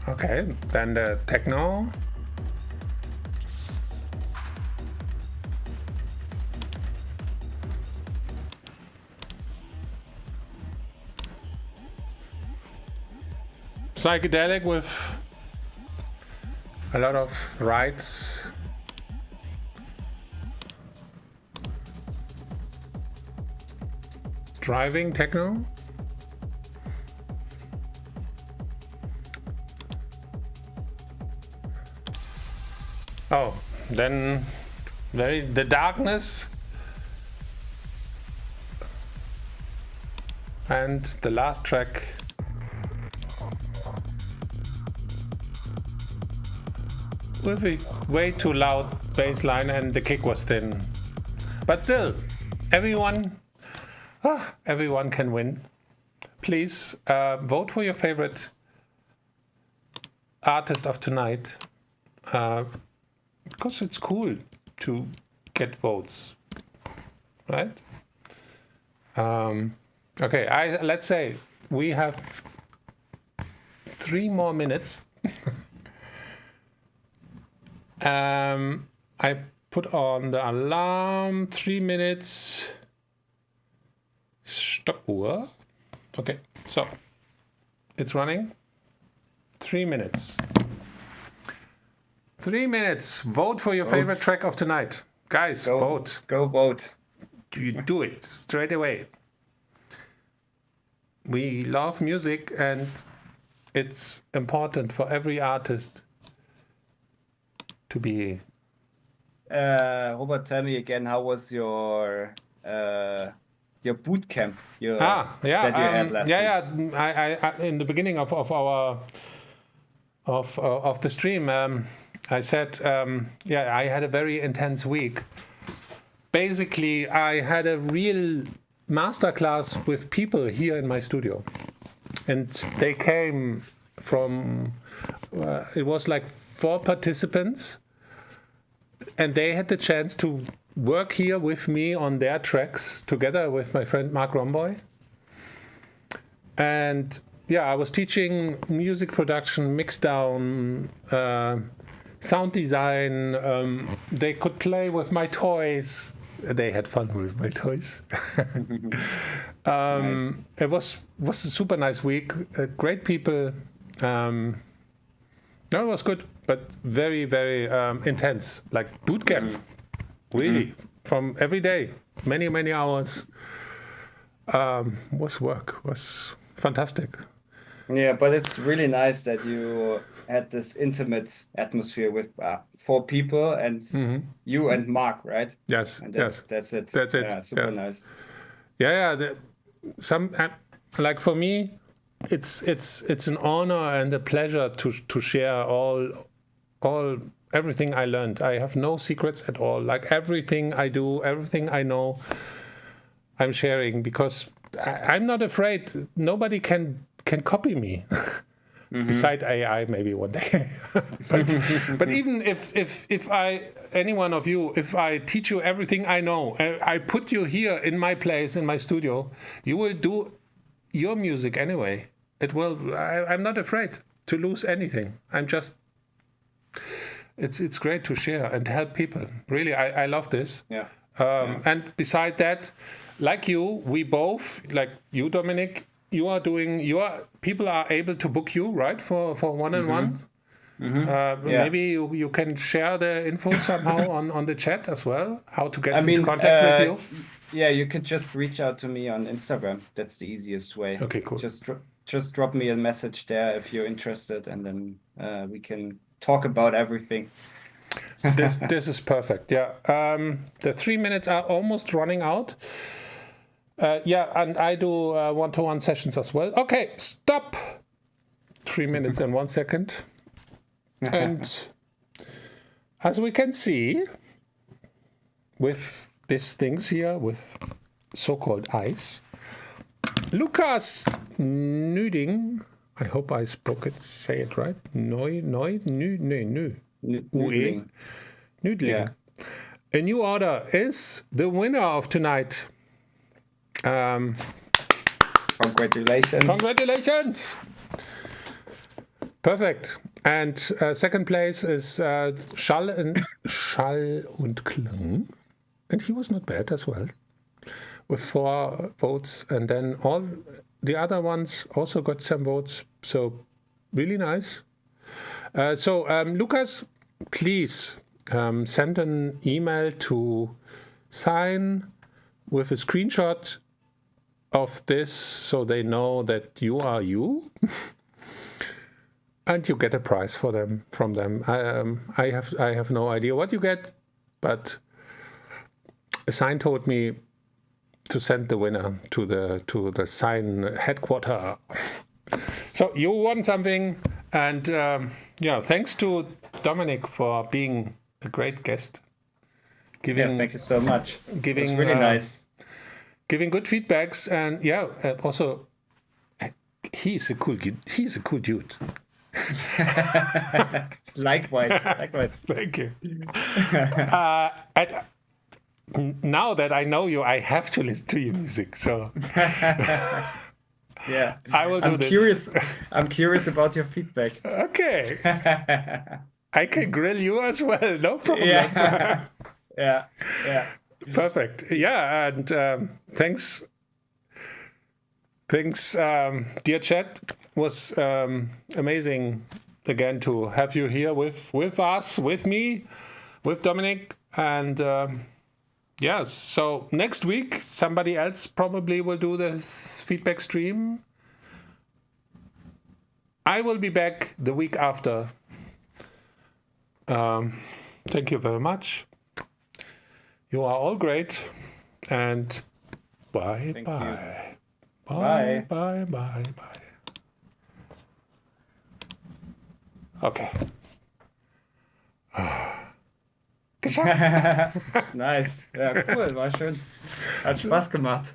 Okay, then the techno. Psychedelic with a lot of rides. Driving techno. Oh, then the darkness. And the last track. With a way too loud bass line and the kick was thin. But still, everyone can win. Please vote for your favorite artist of tonight. Because it's cool to get votes, right? Okay, let's say we have 3 more minutes. I put on the alarm. 3 minutes. Stoppuhr. Okay, so it's running. 3 minutes. 3 minutes. Vote for your favorite track of tonight. Guys, vote. Go vote. You do it straight away. We love music and it's important for every artist to be. Robert, tell me again, how was your boot camp? That you had last week? I in the beginning of our of the stream, I said, I had a very intense week. Basically, I had a real masterclass with people here in my studio, and they came from. It was like 4 participants. And they had the chance to work here with me on their tracks together with my friend Mark Romboy. And yeah, I was teaching music production, mix down, sound design. They could play with my toys. They had fun with my toys. Nice. It was a super nice week. Great people. No, it was good, but very, very intense. Like boot camp, really, from every day, many hours. Was fantastic. Yeah, but it's really nice that you had this intimate atmosphere with 4 people and you and Mark, right? Yes, And yes, that's it. that's it. Yeah, super Yeah. nice. Yeah. Like for me, it's an honor and a pleasure to share everything I learned. I have no secrets at all. Like everything I do, everything I know, I'm sharing because I'm not afraid. Nobody can copy me. Beside AI, maybe one day. but even if any one of you, if I teach you everything I know, I put you here in my place, in my studio, you will do your music anyway. I'm not afraid to lose anything. It's great to share and help people. Really, I love this. Yeah. And beside that, like you, we both, like you, Dominic, people are able to book you, right, for one-on-one. Maybe you can share the info somehow on the chat as well, how to get into contact with you. Yeah, you could just reach out to me on Instagram. That's the easiest way. Okay, cool. Just drop me a message there if you're interested, and then we can talk about everything. This is perfect. Yeah. The 3 minutes are almost running out. And I do one-to-one sessions as well. Okay, stop. 3 minutes and 1 second. And as we can see, with these things here, with so-called ice, Lukas Nüding, I hope I say it right. Nüdling. Yeah. A new order is the winner of tonight. Congratulations. Perfect. And second place is Schall und Klang. And he was not bad as well, with 4 votes. And then all the other ones also got some votes. So really nice. Lukas, please send an email to SINEE with a screenshot of this so they know that you are you. And you get a prize from them. I have no idea what you get, but SINEE told me to send the winner to the SINEE headquarters. So you won something, and thanks to Dominic for being a great guest. Thank you so much. It was really nice. Giving good feedbacks, and also he's a cool dude. Likewise. Thank you. Now that I know you, I have to listen to your music. So yeah, I will do this. I'm curious about your feedback. Okay. I can grill you as well. No problem. Yeah. Perfect. Yeah, and thanks, dear chat. Was amazing again to have you here with us, with me, with Dominic, and so next week somebody else probably will do the feedback stream. I will be back the week after. Thank you very much. You are all great, and bye. Okay. Nice. Ja, cool, war schön. Hat Spaß gemacht.